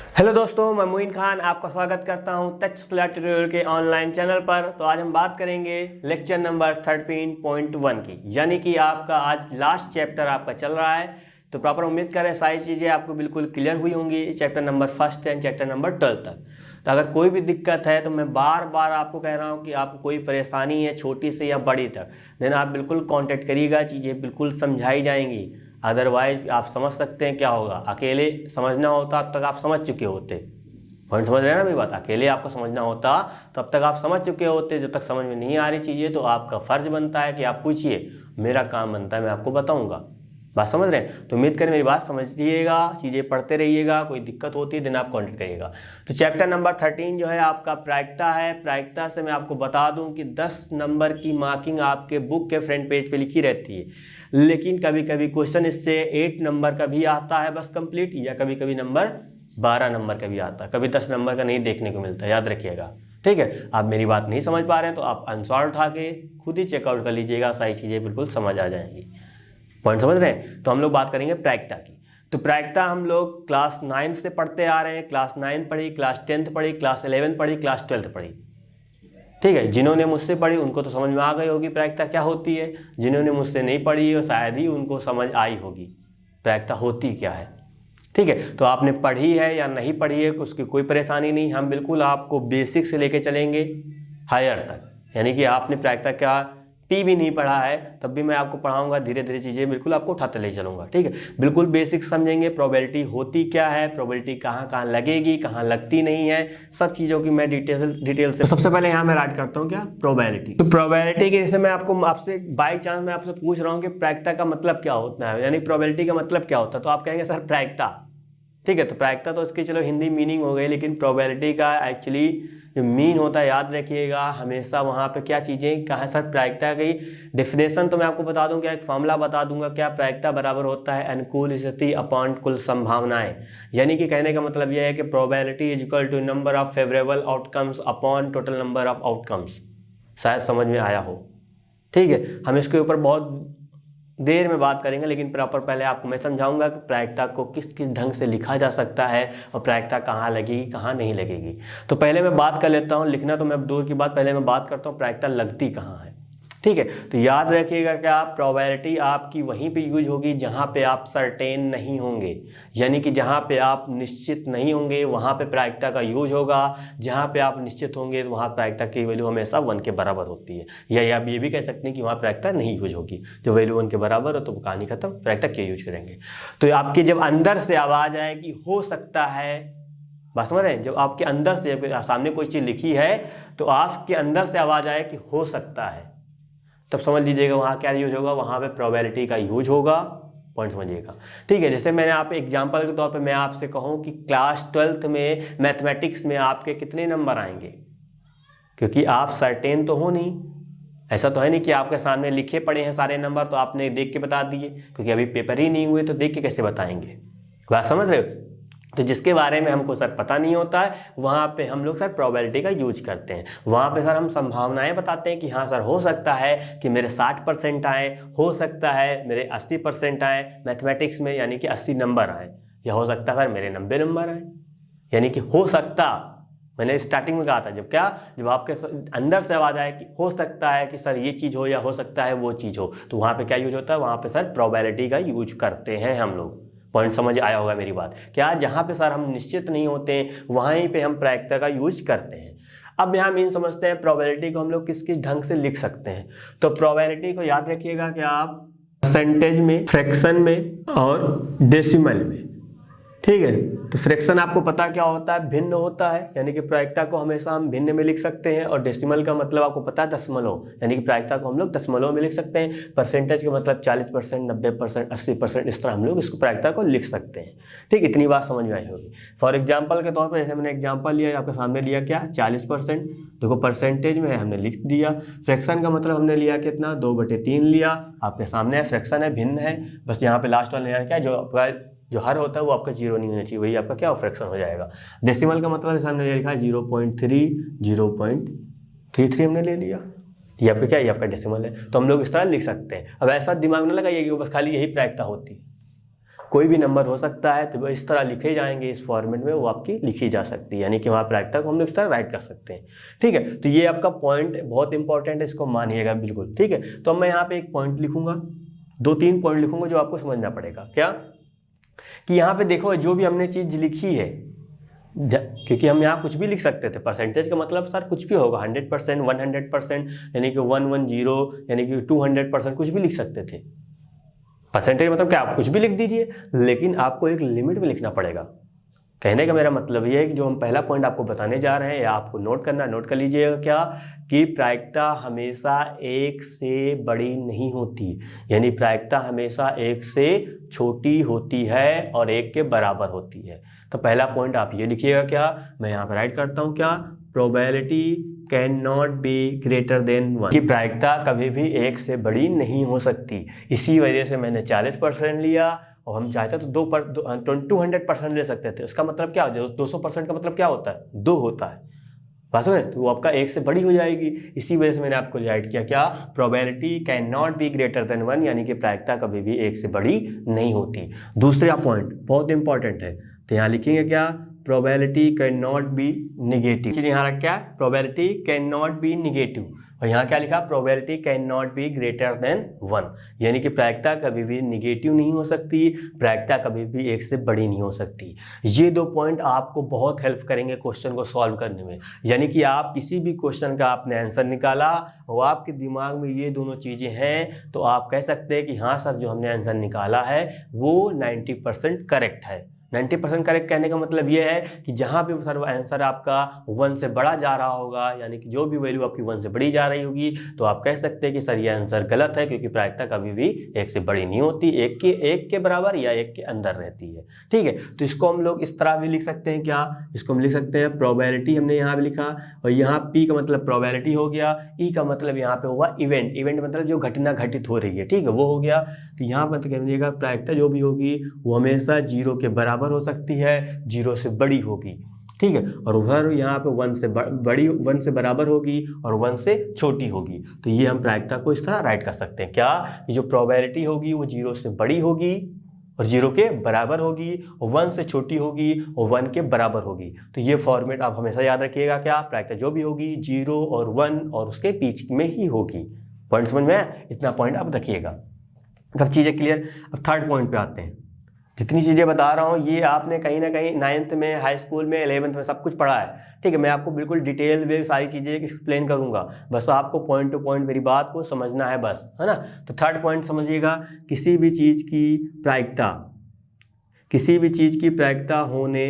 Hello दोस्तों, मैं मोइन खान आपका स्वागत करता हूं तक्षशिला ट्यूटोरियल के ऑनलाइन चैनल पर। तो आज हम बात करेंगे लेक्चर नंबर 13.1 की, यानी कि आपका आज लास्ट चैप्टर आपका चल रहा है। तो प्रॉपर उम्मीद करें सारी चीज़ें आपको बिल्कुल क्लियर हुई होंगी chapter number 1 and chapter number 12 तक। तो अगर कोई भी दिक्कत है तो मैं बार बार आपको कह रहा हूँ कि आपको कोई परेशानी है छोटी से या बड़ी तक, देन आप बिल्कुल कॉन्टेक्ट करिएगा, चीज़ें बिल्कुल समझाई जाएंगी। अदरवाइज आप समझ सकते हैं क्या होगा, अकेले समझना होता तब तक आप समझ चुके होते। पॉइंट समझ रहे हैं ना मेरी बात? अकेले आपको समझना होता तब तक आप समझ चुके होते। जब तक समझ में नहीं आ रही चीज़ें तो आपका फ़र्ज बनता है कि आप पूछिए, मेरा काम बनता है मैं आपको बताऊंगा। बात समझ रहे हैं? तो उम्मीद करें मेरी बात समझिएगा, चीज़ें पढ़ते रहिएगा। कोई दिक्कत होती है दिन आप कॉन्टेक्ट करिएगा। तो चैप्टर नंबर 13 जो है आपका प्रायिकता है। प्रायिकता से मैं आपको बता दूं कि 10 नंबर की मार्किंग आपके बुक के फ्रंट पेज पे लिखी रहती है, लेकिन कभी कभी क्वेश्चन इससे 8 नंबर का भी आता है बस कंप्लीट, या कभी कभी नंबर 12 नंबर का भी आता है, कभी 10 नंबर का नहीं देखने को मिलता, याद रखिएगा। ठीक है, आप मेरी बात नहीं समझ पा रहे हैं तो आप आंसर उठा के खुद ही चेकआउट कर लीजिएगा, सारी चीज़ें बिल्कुल समझ आ जाएंगी। पॉइंट समझ रहे हैं? तो हम लोग बात करेंगे प्रायिकता की। तो प्रायिकता हम लोग क्लास 9 से पढ़ते आ रहे हैं। क्लास 9 पढ़ी, क्लास 10th पढ़ी, क्लास 11 पढ़ी, क्लास 12th पढ़ी। ठीक है, जिन्होंने मुझसे पढ़ी उनको तो समझ में आ गई होगी प्रायिकता क्या होती है। जिन्होंने मुझसे नहीं पढ़ी है शायद ही उनको समझ आई होगी प्रायिकता होती क्या है। ठीक है, तो आपने पढ़ी है या नहीं पढ़ी है उसकी कोई परेशानी नहीं, हम बिल्कुल आपको बेसिक से लेके चलेंगे हायर तक। यानी कि आपने प्रायिकता क्या पी भी नहीं पढ़ा है तब भी मैं आपको पढ़ाऊंगा, धीरे धीरे चीज़ें बिल्कुल आपको उठाते ले चलूंगा। ठीक है, बिल्कुल बेसिक समझेंगे। प्रोबेबिलिटी होती क्या है, प्रोबेबिलिटी कहाँ कहाँ लगेगी, कहाँ लगती नहीं है, सब चीज़ों की मैं डिटेल से। तो सबसे पहले यहाँ मैं ऐड करता हूँ क्या, प्रोबेबिलिटी। तो प्रोबेबिलिटी के जैसे मैं आपसे बाई चांस मैं आपसे पूछ रहा हूँ कि प्रायिकता का मतलब क्या होता है, यानी प्रोबेबिलिटी का मतलब क्या होता है, तो आप कहेंगे सर प्रायिकता। ठीक है, तो प्रायिकता तो इसकी चलो हिंदी मीनिंग हो गई, लेकिन प्रोबेबिलिटी का एक्चुअली जो मीन होता है याद रखिएगा हमेशा वहाँ पे क्या चीज़ें कहाँ सर। प्रायिकता की डेफिनेशन तो मैं आपको बता दूं, क्या एक फॉर्मूला बता दूंगा। क्या प्रायिकता बराबर होता है अनुकूल स्थिति अपॉन कुल संभावनाएं। यानी कि कहने का मतलब यह है कि probability is equal to number of favourable outcomes upon total number of outcomes. शायद समझ में आया हो। ठीक है, हम इसके ऊपर बहुत देर में बात करेंगे, लेकिन प्रॉपर पहले आपको मैं समझाऊंगा कि प्रायिकता को किस किस ढंग से लिखा जा सकता है और प्रायिकता कहाँ लगेगी कहाँ नहीं लगेगी। तो पहले मैं बात कर लेता हूँ, लिखना तो मैं दूर की बात, पहले मैं बात करता हूँ प्रायिकता लगती कहाँ है। ठीक है, तो याद रखिएगा क्या प्रोबेबिलिटी आपकी वहीं पे यूज होगी जहाँ पे आप सर्टेन नहीं होंगे, यानी कि जहाँ पे आप निश्चित नहीं होंगे वहाँ पे प्रायिकता का यूज होगा। जहाँ पे आप निश्चित होंगे तो वहाँ प्रायिकता की वैल्यू हमेशा 1 के बराबर होती है। या आप ये भी कह सकते हैं कि वहाँ प्रायिकता नहीं यूज होगी, जो वैल्यू 1 के बराबर हो तो कहानी खत्म, प्रायिकता क्या यूज करेंगे। तो आपकी जब अंदर से आवाज़ आए कि हो सकता है, बात समझ रहे हैं, जब आपके अंदर से सामने कोई चीज़ लिखी है तो आपके अंदर से आवाज़ आए कि हो सकता है, तब समझ लीजिएगा वहाँ क्या यूज होगा, वहाँ पे प्रोबेबिलिटी का यूज होगा। पॉइंट समझिएगा। ठीक है, जैसे मैंने आप एग्जांपल के तौर पे मैं आपसे कहूँ कि क्लास 12th में मैथमेटिक्स में आपके कितने नंबर आएंगे, क्योंकि आप सर्टेन तो हो नहीं। ऐसा तो है नहीं कि आपके सामने लिखे पड़े हैं सारे नंबर तो आपने देख के बता दिए, क्योंकि अभी पेपर ही नहीं हुए तो देख के कैसे बताएंगे। बात समझ रहे हो? तो जिसके बारे में हमको सर पता नहीं होता है वहाँ पे हम लोग सर प्रोबेबिलिटी का यूज करते हैं। वहाँ पे सर हम संभावनाएं बताते हैं कि हाँ सर हो सकता है कि मेरे 60% आए, हो सकता है मेरे 80% आए मैथमेटिक्स में, यानी कि 80 नंबर आए, या हो सकता है सर मेरे 90 नंबर आए। यानी कि हो सकता, मैंने स्टार्टिंग में कहा था जब आपके अंदर से आवाज़ आए कि हो सकता है कि सर ये चीज़ हो या हो सकता है वो चीज़ हो, तो वहाँ पे क्या यूज होता है, वहाँ पे सर प्रोबेबिलिटी का यूज करते हैं हम लोग। पॉइंट समझ आया होगा मेरी बात? क्या जहाँ पे सर हम निश्चित नहीं होते वहीं पे हम प्रायिकता का यूज करते हैं। अब यहाँ मीन समझते हैं प्रोबेबिलिटी को हम लोग किस किस ढंग से लिख सकते हैं। तो प्रोबेबिलिटी को याद रखिएगा कि आप परसेंटेज में, फ्रैक्शन में और डेसिमल में। ठीक है, तो फ्रैक्शन आपको पता क्या होता है, भिन्न होता है, यानी कि प्रायिकता को हमेशा हम भिन्न में लिख सकते हैं। और डेसिमल का मतलब आपको पता है दशमलव, यानी कि प्रायिकता को हम लोग दशमलव में लिख सकते हैं। परसेंटेज का मतलब 40%, 90%, 80%, इस तरह हम लोग इसको प्रायिकता को लिख सकते हैं। ठीक, इतनी बात समझ में आई होगी। फॉर एग्जाम्पल के तौर पर जैसे मैंने एग्जाम्पल लिया आपके सामने लिया क्या 40%, देखो परसेंटेज में है हमने लिख दिया। फ्रैक्शन का मतलब हमने लिया कितना 2/3 लिया, आपके सामने फ्रैक्शन है, भिन्न है। बस यहाँ पे लास्ट वाला लेना क्या जो हर होता है वो आपका 0 नहीं होना चाहिए, वही आपका क्या फ्रैक्शन हो जाएगा। डेसिमल का मतलब सामने लिखा है 0.3, 0.33 हमने ले लिया, ये आपका क्या, ये आपका डेसिमल है। तो हम लोग इस तरह लिख सकते हैं। अब ऐसा दिमाग में लगाइए कि बस खाली यही प्रायिकता होती है। कोई भी नंबर हो सकता है, तो इस तरह लिखे जाएंगे, इस फॉर्मेट में वो आपकी लिखी जा सकती है, यानी कि वहाँ प्रायिकता को हम लोग इस तरह राइट कर सकते हैं। ठीक है, तो ये आपका पॉइंट बहुत इंपॉर्टेंट है, इसको मानिएगा बिल्कुल। ठीक है, तो मैं यहाँ पे एक पॉइंट लिखूंगा, 2-3 पॉइंट लिखूंगा जो आपको समझना पड़ेगा। क्या कि यहाँ पे देखो जो भी हमने चीज़ लिखी है, क्योंकि हम यहाँ कुछ भी लिख सकते थे, परसेंटेज का मतलब सर कुछ भी होगा, 100%, 100%, यानी कि 110, यानी कि 200%, कुछ भी लिख सकते थे। परसेंटेज मतलब क्या, आप कुछ भी लिख दीजिए, लेकिन आपको एक लिमिट में लिखना पड़ेगा। कहने का मेरा मतलब ये है कि जो हम पहला पॉइंट आपको बताने जा रहे हैं, या आपको नोट करना, नोट कर लीजिएगा क्या, कि प्रायिकता हमेशा 1 से बड़ी नहीं होती, यानी प्रायिकता हमेशा 1 से छोटी होती है और 1 के बराबर होती है। तो पहला पॉइंट आप ये लिखिएगा, क्या मैं यहाँ पर राइट करता हूँ, क्या probability can not be greater than 1, कि प्रायिकता कभी भी 1 से बड़ी नहीं हो सकती। इसी वजह से मैंने 40% लिया, और हम चाहते तो 200% ले सकते थे। उसका मतलब क्या, 200% का मतलब क्या होता है, 2 होता है वास्तव में, तो वो आपका 1 से बड़ी हो जाएगी। इसी वजह से मैंने आपको राइट किया, क्या probability can not be greater than 1, यानी कि प्रायिकता कभी भी 1 से बड़ी नहीं होती। दूसरा पॉइंट बहुत इंपॉर्टेंट है, तो यहाँ लिखेंगे क्या, probability can not be negative. चलिए यहाँ रखा है probability can not be negative, और यहाँ क्या लिखा, probability can not be greater than 1, यानी कि प्रायिकता कभी भी निगेटिव नहीं हो सकती, प्रायिकता कभी भी 1 से बड़ी नहीं हो सकती। ये 2 पॉइंट आपको बहुत हेल्प करेंगे क्वेश्चन को सॉल्व करने में, यानी कि आप किसी भी क्वेश्चन का आपने आंसर निकाला और आपके दिमाग में ये दोनों चीज़ें हैं, तो आप कह सकते हैं कि हाँ सर जो हमने आंसर निकाला है वो 90% करेक्ट है। 90% करेक्ट कहने का मतलब ये है कि जहाँ भी सर आंसर आपका 1 से बड़ा जा रहा होगा, यानी कि जो भी वैल्यू आपकी 1 से बड़ी जा रही होगी, तो आप कह सकते हैं कि सर ये आंसर गलत है, क्योंकि प्रायिकता कभी भी 1 से बड़ी नहीं होती, 1 के बराबर या 1 के अंदर रहती है। ठीक है, तो इसको हम लोग इस तरह भी लिख सकते हैं, क्या इसको हम लिख सकते हैं प्रोबेबिलिटी, हमने यहाँ भी लिखा, और यहाँ P का मतलब प्रोबेबिलिटी हो गया, E का मतलब यहाँ पे होगा इवेंट, इवेंट मतलब जो घटना घटित हो रही है। ठीक है, वो हो गया। तो यहाँ पर कहिएगा प्रायिकता जो भी होगी वो हमेशा 0 के बराबर हो सकती है, 0 से बड़ी होगी। ठीक है, और उधर यहाँ पे 1 से बड़ी, 1 से बराबर होगी और 1 से छोटी होगी। तो ये हम प्रायिकता को इस तरह राइट कर सकते हैं, क्या कि जो प्रोबेबिलिटी होगी वो 0 से बड़ी होगी और 0 के बराबर होगी, और 1 से छोटी होगी और 1 के बराबर होगी। तो ये फॉर्मेट आप हमेशा याद रखिएगा, क्या प्रायिकता जो भी होगी 0 और 1 और उसके बीच में ही होगी। पॉइंट समझ में आया, इतना पॉइंट आप रखिएगा, सब चीज़ें क्लियर। अब थर्ड पॉइंट पे आते हैं। जितनी चीज़ें बता रहा हूँ ये आपने कहीं ना कहीं 9th में, हाई स्कूल में, 11th में सब कुछ पढ़ा है। ठीक है, मैं आपको बिल्कुल डिटेल में सारी चीज़ें एक्सप्लेन करूँगा, बस आपको पॉइंट टू पॉइंट मेरी बात को समझना है बस, है ना। तो थर्ड पॉइंट समझिएगा, किसी भी चीज़ की प्रायिकता, किसी भी चीज़ की प्रायिकता होने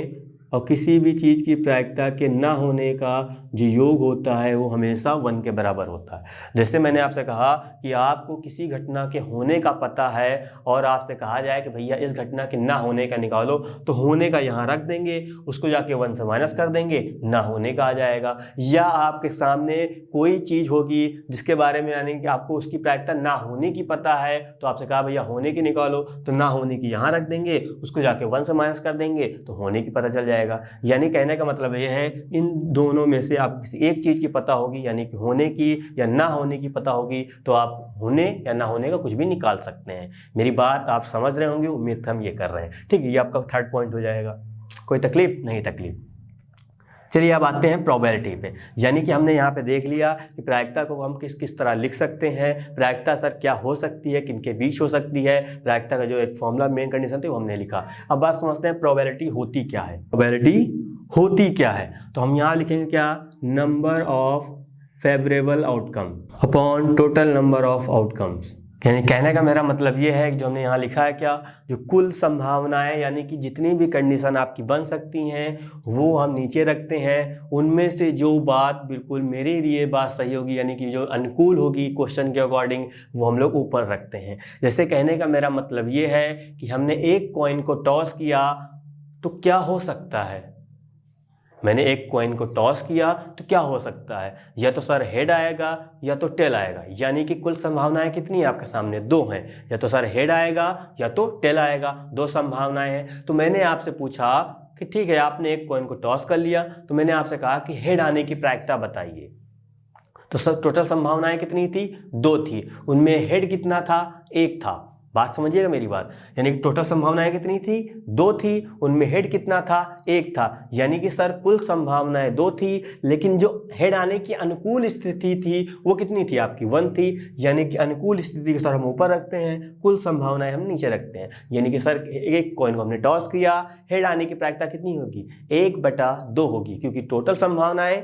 और किसी भी चीज़ की प्रायिकता के ना होने का जो योग होता है वो हमेशा 1 के बराबर होता है। जैसे मैंने आपसे कहा कि आपको किसी घटना के होने का पता है और आपसे कहा जाए कि भैया इस घटना के ना होने का निकालो, तो होने का यहाँ रख देंगे, उसको जाके 1 से माइनस कर देंगे, ना होने का आ जाएगा। या आपके सामने कोई चीज़ होगी जिसके बारे में यानी कि आपको उसकी प्रायिकता ना होने की पता है, तो आपसे कहा भैया होने की निकालो, तो ना होने की यहाँ रख देंगे, उसको जाके 1 से माइनस कर देंगे, तो होने की पता चल जाएगा। यानी कहने का मतलब यह है इन दोनों में से आप किसी एक चीज की पता होगी, यानी कि होने की या ना होने की पता होगी, तो आप होने या ना होने का कुछ भी निकाल सकते हैं। मेरी बात आप समझ रहे होंगे, उम्मीद हम ये कर रहे हैं। ठीक है, ये आपका थर्ड पॉइंट हो जाएगा। कोई तकलीफ नहीं? तकलीफ। चलिए अब आते हैं प्रोबेबिलिटी पे, यानी कि हमने यहाँ पे देख लिया कि प्रायिकता को हम किस किस तरह लिख सकते हैं, प्रायिकता सर क्या हो सकती है, किनके बीच हो सकती है, प्रायिकता का जो एक फॉर्मूला मेन कंडीशन थी वो हमने लिखा। अब बात समझते हैं प्रोबेबिलिटी होती क्या है। प्रोबेबिलिटी होती क्या है, तो हम यहाँ लिखेंगे क्या, number of favourable outcome upon total number of outcomes. यानी कहने का मेरा मतलब ये है कि जो हमने यहाँ लिखा है क्या, जो कुल संभावनाएं यानी कि जितनी भी कंडीशन आपकी बन सकती हैं वो हम नीचे रखते हैं, उनमें से जो बात बिल्कुल मेरे लिए बात सही होगी यानी कि जो अनुकूल होगी क्वेश्चन के अकॉर्डिंग, वो हम लोग ऊपर रखते हैं। जैसे कहने का मेरा मतलब ये है कि हमने एक कॉइन को टॉस किया तो क्या हो सकता है, मैंने एक कॉइन को टॉस किया तो क्या हो सकता है, या तो सर हेड आएगा या तो टेल आएगा। यानी कि कुल संभावनाएं कितनी है आपके सामने, 2 हैं, या तो सर हेड आएगा या तो टेल आएगा, 2 संभावनाएं हैं। तो मैंने आपसे पूछा कि ठीक है आपने एक कॉइन को टॉस कर लिया, तो मैंने आपसे कहा कि हेड आने की प्रायिकता बताइए। तो सर टोटल संभावनाएं कितनी थी, 2 थी, उनमें हेड कितना था, 1 था। बात समझिएगा मेरी बात। यानी कि टोटल संभावनाएं कितनी थी? 2 थी। उनमें हेड कितना था? 1 था। यानी कि सर कुल संभावनाएं 2 थी, लेकिन जो हेड आने की अनुकूल स्थिति थी वो कितनी थी आपकी? 1 थी। यानी कि अनुकूल स्थिति को सर हम ऊपर रखते हैं, कुल संभावनाएं हम नीचे रखते हैं। यानी कि सर एक कॉइन को हमने टॉस किया, हेड आने की प्रायिकता कितनी होगी? 1/2 होगी, क्योंकि टोटल संभावनाएं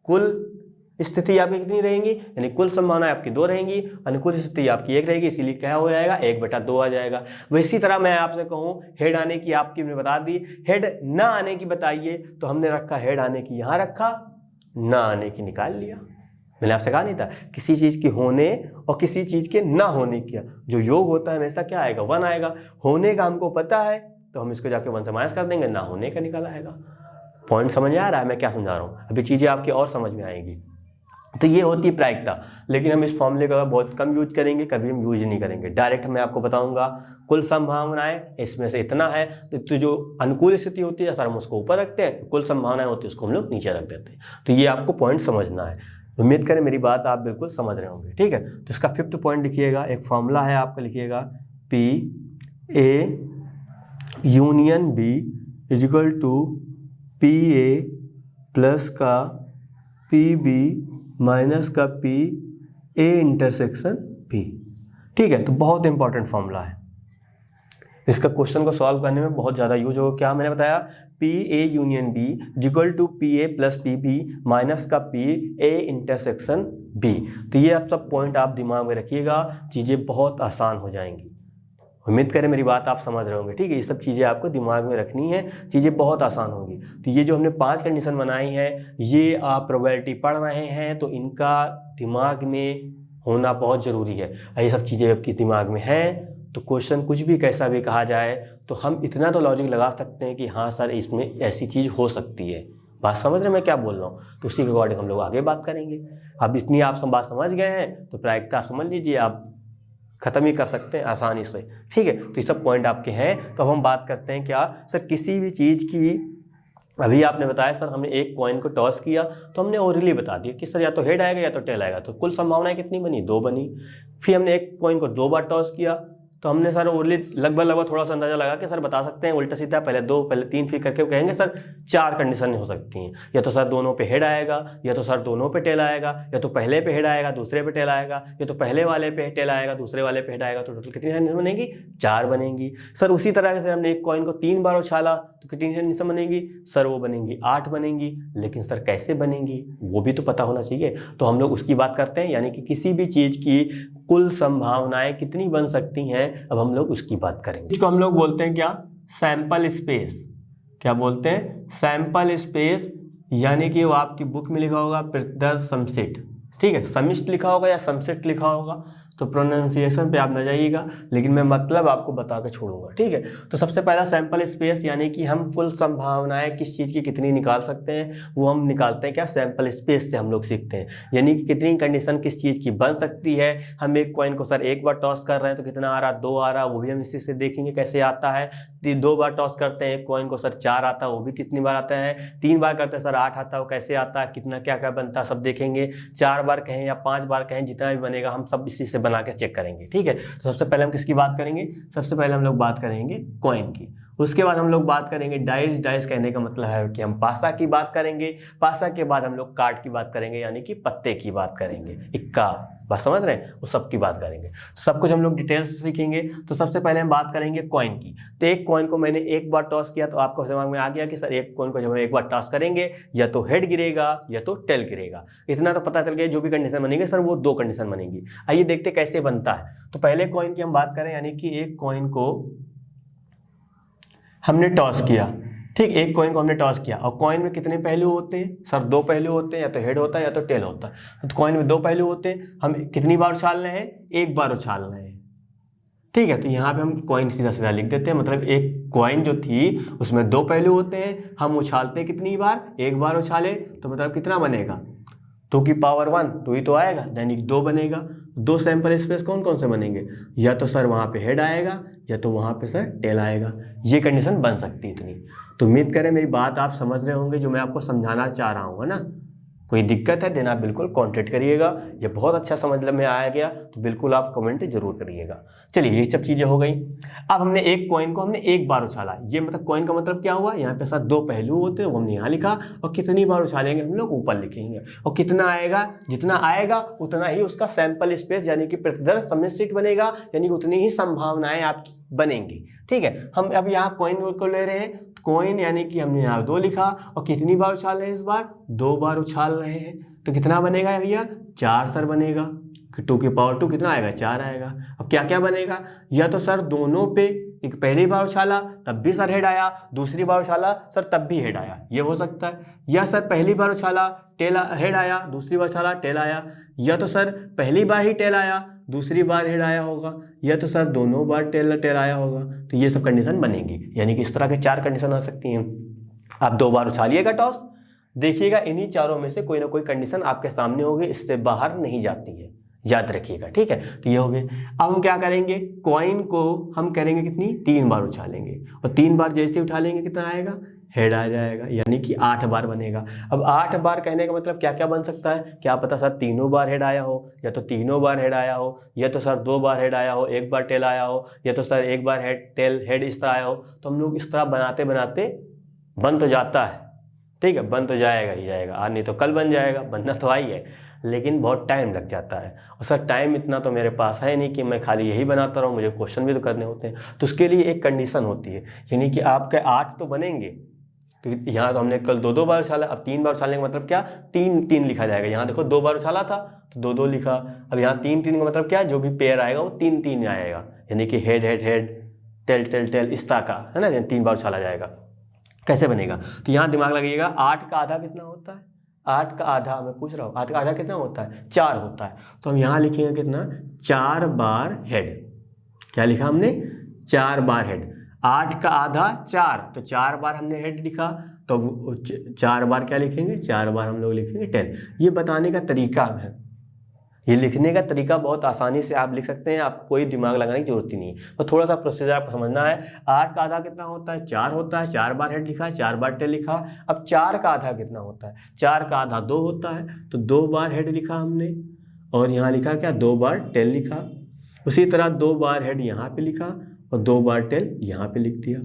कुल स्थिति आपकी कितनी रहेंगी? यानी कुल संभावनाएं आपकी 2 रहेंगी, अनुकूल स्थिति आपकी 1 रहेगी, इसीलिए क्या हो जाएगा? 1/2 आ जाएगा। वैसी तरह मैं आपसे कहूँ हेड आने की आपकी मैंने बता दी, हेड ना आने की बताइए, तो हमने रखा हेड आने की यहाँ रखा, ना आने की निकाल लिया। मैंने आपसे कहा नहीं था किसी चीज़ के होने और किसी चीज़ के ना होने का जो योग होता है हमेशा क्या आएगा? 1 आएगा। होने का हमको पता है तो हम इसको जाके 1 से माइनस कर देंगे, ना होने का निकल आएगा। पॉइंट समझ में आ रहा है मैं क्या समझा रहा हूँ? अभी चीज़ें आपकी और समझ में आएंगी। तो ये होती है प्रायिकता, लेकिन हम इस फॉर्मूले का बहुत कम यूज करेंगे, कभी हम यूज नहीं करेंगे। डायरेक्ट मैं आपको बताऊंगा कुल संभावनाएं इसमें से इतना है, तो जो अनुकूल स्थिति होती है सर हम उसको ऊपर रखते हैं, कुल संभावनाएं होती है उसको हम लोग नीचे रख देते हैं। तो ये आपको पॉइंट समझना है। उम्मीद करें मेरी बात आप बिल्कुल समझ रहे होंगे, ठीक है। तो इसका 5th पॉइंट लिखिएगा, एक फॉर्मूला है आपका, लिखिएगा PA union B is equal to PA plus का PB माइनस का PA इंटरसेक्शन P, ठीक है। तो बहुत इंपॉर्टेंट फॉर्मूला है, इसका क्वेश्चन को सॉल्व करने में बहुत ज़्यादा यूज होगा। क्या मैंने बताया? PA union B equal to PA plus PB minus का PA इंटरसेक्शन B। तो ये आप सब पॉइंट आप दिमाग में रखिएगा, चीज़ें बहुत आसान हो जाएंगी। उम्मीद करें मेरी बात आप समझ रहे होंगे, ठीक है। ये सब चीज़ें आपको दिमाग में रखनी है, चीज़ें बहुत आसान होंगी। तो ये जो हमने 5 कंडीशन बनाई हैं, ये आप प्रोबेबिलिटी पढ़ रहे हैं तो इनका दिमाग में होना बहुत ज़रूरी है। ये सब चीज़ें आपके दिमाग में हैं तो क्वेश्चन कुछ भी कैसा भी कहा जाए तो हम इतना तो लॉजिक लगा सकते हैं कि हाँ सर इसमें ऐसी चीज़ हो सकती है। बात समझ रहे हैं मैं क्या बोल रहा हूँ? तो उसी के अकॉर्डिंग हम लोग आगे बात करेंगे। अब इतनी आप सब बात समझ गए हैं तो प्रायिकता समझ लीजिए, आप ख़त्म ही कर सकते हैं आसानी से, ठीक है। तो ये सब पॉइंट आपके हैं। तो अब हम बात करते हैं क्या सर, किसी भी चीज़ की, अभी आपने बताया सर हमने एक कॉइन को टॉस किया तो हमने ओरली बता दिया कि सर या तो हेड आएगा या तो टेल आएगा, तो कुल संभावनाएं कितनी बनी? 2 बनी। फिर हमने एक कॉइन को 2 बार टॉस किया तो हमने सर ओरली लगभग थोड़ा सा अंदाजा लगा के सर बता सकते हैं उल्टा सीधा, पहले 2 पहले 3 फिर करके कहेंगे सर 4 कंडीशन हो सकती हैं, या तो सर दोनों पे हेड आएगा, या तो सर दोनों पे टेल आएगा, या तो पहले पे हेड आएगा दूसरे पे टेल आएगा, या तो पहले वाले पे टेल आएगा दूसरे वाले पे हेड आएगा। तो टोटल कितनी कंडीशन बनेगी? 4 बनेंगी। सर उसी तरह से हमने एक कॉइन को 3 बार उछाला तो कितनी कंडीशन बनेगी? सर वो बनेंगी 8 बनेंगी। लेकिन सर कैसे बनेंगी वो भी तो पता होना चाहिए, तो हम लोग उसकी बात करते हैं। यानी कि किसी भी चीज़ की कुल संभावनाएं कितनी बन सकती हैं, अब हम लोग उसकी बात करेंगे। इसको हम लोग बोलते हैं क्या? Sample space. क्या बोलते हैं? Sample space. यानी कि वो आपकी बुक में लिखा होगा प्रदर्श समसेट, ठीक है, समिष्ट लिखा होगा या समसेट लिखा होगा, तो प्रोनाउंसिएशन पे आप न जाइएगा, लेकिन मैं मतलब आपको बता के छोड़ूंगा, ठीक है। तो सबसे पहला सैंपल स्पेस, यानी कि हम कुल संभावनाएं किस चीज़ की कितनी निकाल सकते हैं वो हम निकालते हैं क्या? सैंपल स्पेस से हम लोग सीखते हैं। यानी कि कितनी कंडीशन किस चीज़ की बन सकती है। हम एक कॉइन को सर एक बार टॉस कर रहे हैं तो कितना आ रहा? 2 आ रहा, वो भी हम इसी से देखेंगे कैसे आता है। 2 बार टॉस करते हैं एक कॉइन को सर 4 आता है, वो भी कितनी बार आता है। 3 बार करते हैं सर 8 आता है, वो कैसे आता है, कितना क्या क्या बनता है सब देखेंगे। 4 बार कहें या 5 बार कहें, जितना भी बनेगा हम सब इसी से बना के चेक करेंगे, ठीक है। तो सबसे पहले हम किसकी बात करेंगे? सबसे पहले हम लोग बात करेंगे कॉइन की। उसके बाद हम लोग बात करेंगे डाइस। डाइस कहने का मतलब है कि हम पासा की बात करेंगे। पासा के बाद हम लोग कार्ड की बात करेंगे, यानी कि पत्ते की बात करेंगे, इक्का, बात समझ रहे हैं, वो सब की बात करेंगे। सब कुछ हम लोग डिटेल से सीखेंगे। तो सबसे पहले हम बात करेंगे कॉइन की। तो एक कॉइन को मैंने एक बार टॉस किया तो आपको दिमाग में आ गया कि सर एक कॉइन को जब हम एक बार टॉस करेंगे या तो हेड गिरेगा या तो टेल गिरेगा, इतना तो पता चल गया। जो भी कंडीशन बनेगी सर वो 2 कंडीशन बनेगी। आइए देखते कैसे बनता है। तो पहले कॉइन की हम बात करें, यानी कि एक कॉइन को हमने टॉस किया, ठीक, एक कॉइन को हमने टॉस किया। और कॉइन में कितने पहलू होते हैं सर? 2 पहलू होते हैं, या तो हेड होता है या तो टेल होता है। तो कॉइन में 2 पहलू होते हैं। हम कितनी बार उछाल रहे हैं? एक बार उछाल रहे हैं, ठीक है। तो यहाँ पे हम कॉइन सीधा सीधा लिख देते हैं, मतलब एक कॉइन जो थी उसमें 2 पहलू होते हैं। हम उछालते कितनी बार? एक बार उछाले तो मतलब कितना बनेगा? 2 की पावर 1, 2 ही तो आएगा, यानी 2 बनेगा। 2 सैंपल स्पेस कौन कौन से बनेंगे? या तो सर वहाँ पे हेड आएगा या तो वहाँ पे सर टेल आएगा। ये कंडीशन बन सकती है इतनी। तो उम्मीद करें मेरी बात आप समझ रहे होंगे जो मैं आपको समझाना चाह रहा हूँ, है ना। कोई दिक्कत है देन आप बिल्कुल कॉन्टेक्ट करिएगा। ये बहुत अच्छा समझ में आ गया तो बिल्कुल आप कमेंट जरूर करिएगा। चलिए ये सब चीज़ें हो गई। अब हमने एक कॉइन को हमने एक बार उछाला, ये मतलब कॉइन का मतलब क्या हुआ, यहाँ पे साथ दो पहलू होते हैं वो हमने यहाँ लिखा, और कितनी बार उछालेंगे हम लोग ऊपर लिखेंगे, और कितना आएगा, जितना आएगा उतना ही उसका सैंपल स्पेस यानी कि प्रतिदर्श समिश्रित बनेगा, यानी कि उतनी ही संभावनाएं आपकी बनेंगी। ठीक है, हम अब यहाँ कॉइन को ले रहे हैं, कॉइन यानी कि हमने यहाँ 2 लिखा, और कितनी बार उछाल रहे हैं, इस बार 2 बार उछाल रहे हैं, तो कितना बनेगा भैया, 4 सर बनेगा, 2 की पावर 2 कितना आएगा, 4 आएगा। अब क्या क्या बनेगा, या तो सर दोनों पे, एक पहली बार उछाला तब भी सर हेड आया, दूसरी बार उछाला सर तब भी हेड आया, ये हो सकता है। या सर पहली बार उछाला टेल हेड आया, दूसरी बार उछाला टेल आया, या तो सर पहली बार ही टेल आया, दूसरी बार हेड आया होगा, या तो सर दोनों बार टेल आया होगा। तो ये सब कंडीशन बनेगी, यानी कि इस तरह के 4 कंडीशन आ सकती हैं। आप 2 बार उछालिएगा टॉस, देखिएगा इन्हीं चारों में से कोई ना कोई कंडीशन आपके सामने होगी, इससे बाहर नहीं जाती है, याद रखिएगा। ठीक है, तो ये हो गए। अब हम क्या करेंगे, कॉइन को हम करेंगे कितनी, 3 बार उछालेंगे, और 3 बार जैसे उठा लेंगे कितना आएगा, हेड आ जाएगा, यानी कि 8 बार बनेगा। अब 8 बार कहने का मतलब क्या क्या बन सकता है, क्या पता सर तीनों बार हेड आया हो, या तो तीनों बार हेड आया हो, या तो सर 2 बार हेड आया हो, 1 बार टेल आया हो, या तो सर 1 बार हेड इस तरह आया हो। तो हम लोग इस तरह बनाते बनाते बन तो जाता है, ठीक है, बन तो जाएगा ही जाएगा, आज नहीं तो कल बन जाएगा, बनना तो आई है, लेकिन बहुत टाइम लग जाता है। और सर टाइम इतना तो मेरे पास है नहीं कि मैं खाली यही बनाता रहूँ, मुझे क्वेश्चन भी तो करने होते हैं। तो उसके लिए एक कंडीशन होती है, यानी कि आपके 8 तो बनेंगे, तो यहाँ तो हमने कल 2 बार उछाला, अब 3 बार उछालने का मतलब क्या, 3 लिखा जाएगा। यहाँ देखो 2 बार उछाला था तो 2 लिखा, अब यहाँ 3 का मतलब क्या, जो भी पेयर आएगा वो 3 आएगा, यानी कि हेड हेड हेड टेल इस तरह का है ना, 3 बार उछाला जाएगा। कैसे बनेगा, तो यहाँ दिमाग लगाइएगा, 8 का आधा कितना होता है, 8 का आधा मैं पूछ रहा हूँ, 8 का आधा कितना होता है, 4 होता है। तो हम यहाँ लिखेंगे कितना, 4 बार हेड, क्या लिखा हमने, 4 बार हेड। 8 का आधा 4, तो 4 बार हमने हेड लिखा, तो 4 बार क्या लिखेंगे, 4 बार हम लोग लिखेंगे टेल। ये बताने का तरीका है, ये लिखने का तरीका बहुत आसानी से आप लिख सकते हैं, आपको कोई दिमाग लगाने की जरूरत ही नहीं है। तो थोड़ा सा प्रोसीजर आपको समझना है। 8 का आधा कितना होता है, 4 होता है, 4 बार हेड लिखा, 4 बार टेल लिखा। अब 4 का आधा कितना होता है, 4 का आधा 2 होता है, तो 2 बार हेड लिखा हमने, और यहाँ लिखा क्या, 2 बार टेल लिखा। उसी तरह 2 बार हेड यहाँ पे लिखा, और 2 बार टेल यहाँ पे लिख दिया।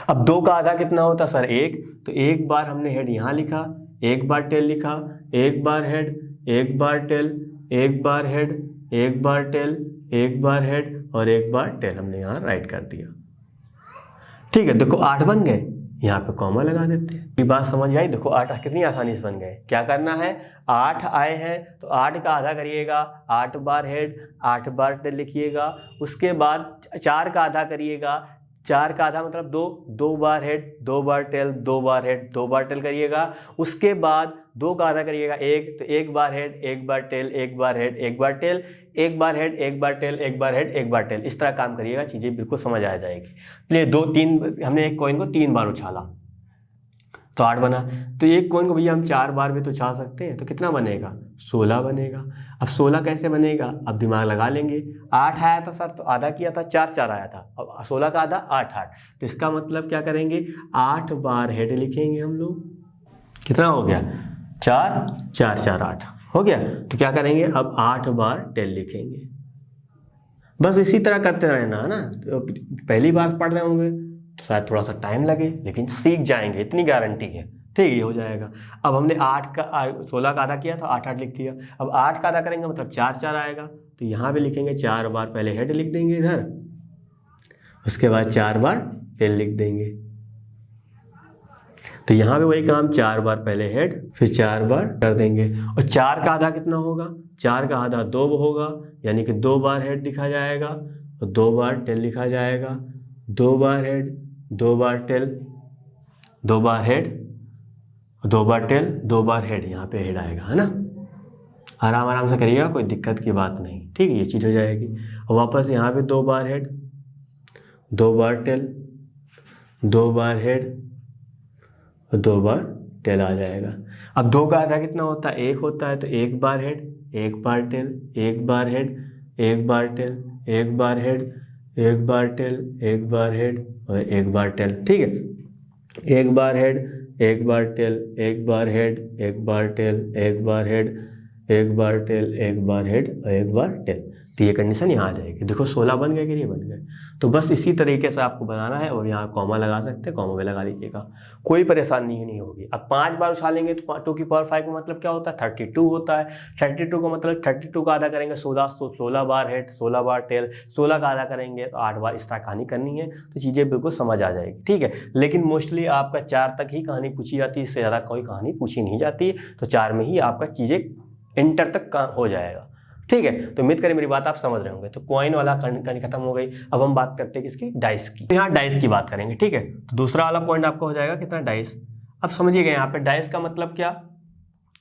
अब 2 का आधा कितना होता है सर, 1, तो 1 बार हमने हेड यहाँ लिखा, 1 बार टेल लिखा, 1 बार हेड, 1 बार टेल, 1 बार हेड, 1 बार टेल, 1 बार हेड, और 1 बार टेल हमने यहाँ राइट कर दिया। ठीक है, देखो 8 बन गए, यहाँ पे कॉमा लगा देते हैं। ये बात समझ आई, देखो 8 कितनी आसानी से बन गए। क्या करना है, 8 आए हैं तो 8 का आधा करिएगा, 8 बार हेड, 8 बार टेल लिखिएगा। उसके बाद 4 का आधा करिएगा, 4 का आधा मतलब 2 बार हेड, 2 बार टेल, 2 बार हेड, 2 बार टेल करिएगा। उसके बाद 2 का आधा करिएगा 1, तो 1 बार हेड, 1 बार टेल, 1 बार हेड, 1 बार टेल, 1 बार हेड, 1 बार टेल, 1 बार हेड, 1 बार टेल। इस तरह काम करिएगा, चीज़ें बिल्कुल समझ आ जाएगी। चलिए 2-3 हमने एक कॉइन को 3 बार उछाला तो 8 बना। तो एक कॉइन को भैया हम 4 बार भी तो उछाल सकते हैं, तो कितना बनेगा, 16 बनेगा। अब 16 कैसे बनेगा, अब दिमाग लगा लेंगे। 8 आया था सर तो आधा किया था, 4 आया था, अब 16 का आधा 8, तो इसका मतलब क्या करेंगे, 8 बार हेड लिखेंगे हम लोग। कितना हो गया, 4 4 4 8 हो गया। तो क्या करेंगे, अब 8 बार टेल लिखेंगे। बस इसी तरह करते रहना है ना। तो पहली बार पढ़ रहे होंगे तो शायद थोड़ा सा टाइम लगे, लेकिन सीख जाएंगे, इतनी गारंटी है। ठीक, ये हो जाएगा। अब हमने 16 का आधा किया था, 8 लिख दिया। अब 8 का आधा करेंगे मतलब 4 4 आएगा, तो यहाँ पे लिखेंगे 4 बार पहले हेड लिख देंगे इधर, उसके बाद 4 बार टेल लिख देंगे। तो यहाँ पे वही काम, 4 बार पहले हेड, फिर 4 बार कर देंगे। और 4 का आधा कितना होगा, 4 का आधा 2 होगा, यानी कि 2 बार हेड लिखा जाएगा और 2 बार टेल लिखा जाएगा। 2 बार हेड, 2 बार टेल, 2 बार हेड, 2 बार टेल, 2 बार हेड, यहाँ पे हेड आएगा, है ना। आराम आराम से करिएगा, कोई दिक्कत की बात नहीं। ठीक है, ये चीज़ हो जाएगी। और वापस यहाँ पे 2 बार हेड, 2 बार टेल, 2 बार हेड और 2 बार टेल आ जाएगा। अब 2 का आधा कितना होता है, 1 होता है, तो 1 बार हेड, 1 बार टेल, 1 बार हेड, 1 बार टेल, 1 बार हेड, 1 बार टेल, 1 बार हेड और 1 बार टेल। ठीक है, 1 बार हेड, एक बार टेल, एक बार हेड, एक बार टेल, एक बार हेड, एक बार टेल, एक बार हेड और एक बार टेल। तो ये कंडीशन यहाँ आ जाएगी। देखो 16 बन गए कि नहीं बन गए। तो बस इसी तरीके से आपको बनाना है और यहाँ कॉमा लगा सकते हैं, कॉमा में लगा लीजिएगा, कोई परेशानी नहीं होगी। अब 5 बार उछालेंगे तो 2 की पावर 5 का मतलब क्या होता है 32 होता है। 32 का मतलब 32 का आधा करेंगे 16 बार हेड, 16 बार टेल, 16 का आधा करेंगे तो 8 बार। इस तरह कहानी करनी है तो चीज़ें बिल्कुल समझ आ जाएगी, ठीक है। लेकिन मोस्टली आपका 4 तक ही कहानी पूछी जाती है, इससे ज़्यादा कोई कहानी पूछी नहीं जाती। तो 4 में ही आपका चीज़ें इंटर तक का हो जाएगा, ठीक है। तो उम्मीद करें मेरी बात आप समझ रहे होंगे। तो कॉइन वाला कहानी खत्म हो गई। अब हम बात करते हैं किसकी, डाइस की। तो यहाँ डाइस की बात करेंगे, ठीक है। तो दूसरा वाला पॉइंट आपका हो जाएगा कितना, डाइस। अब समझिएगा यहाँ पे डाइस का मतलब क्या।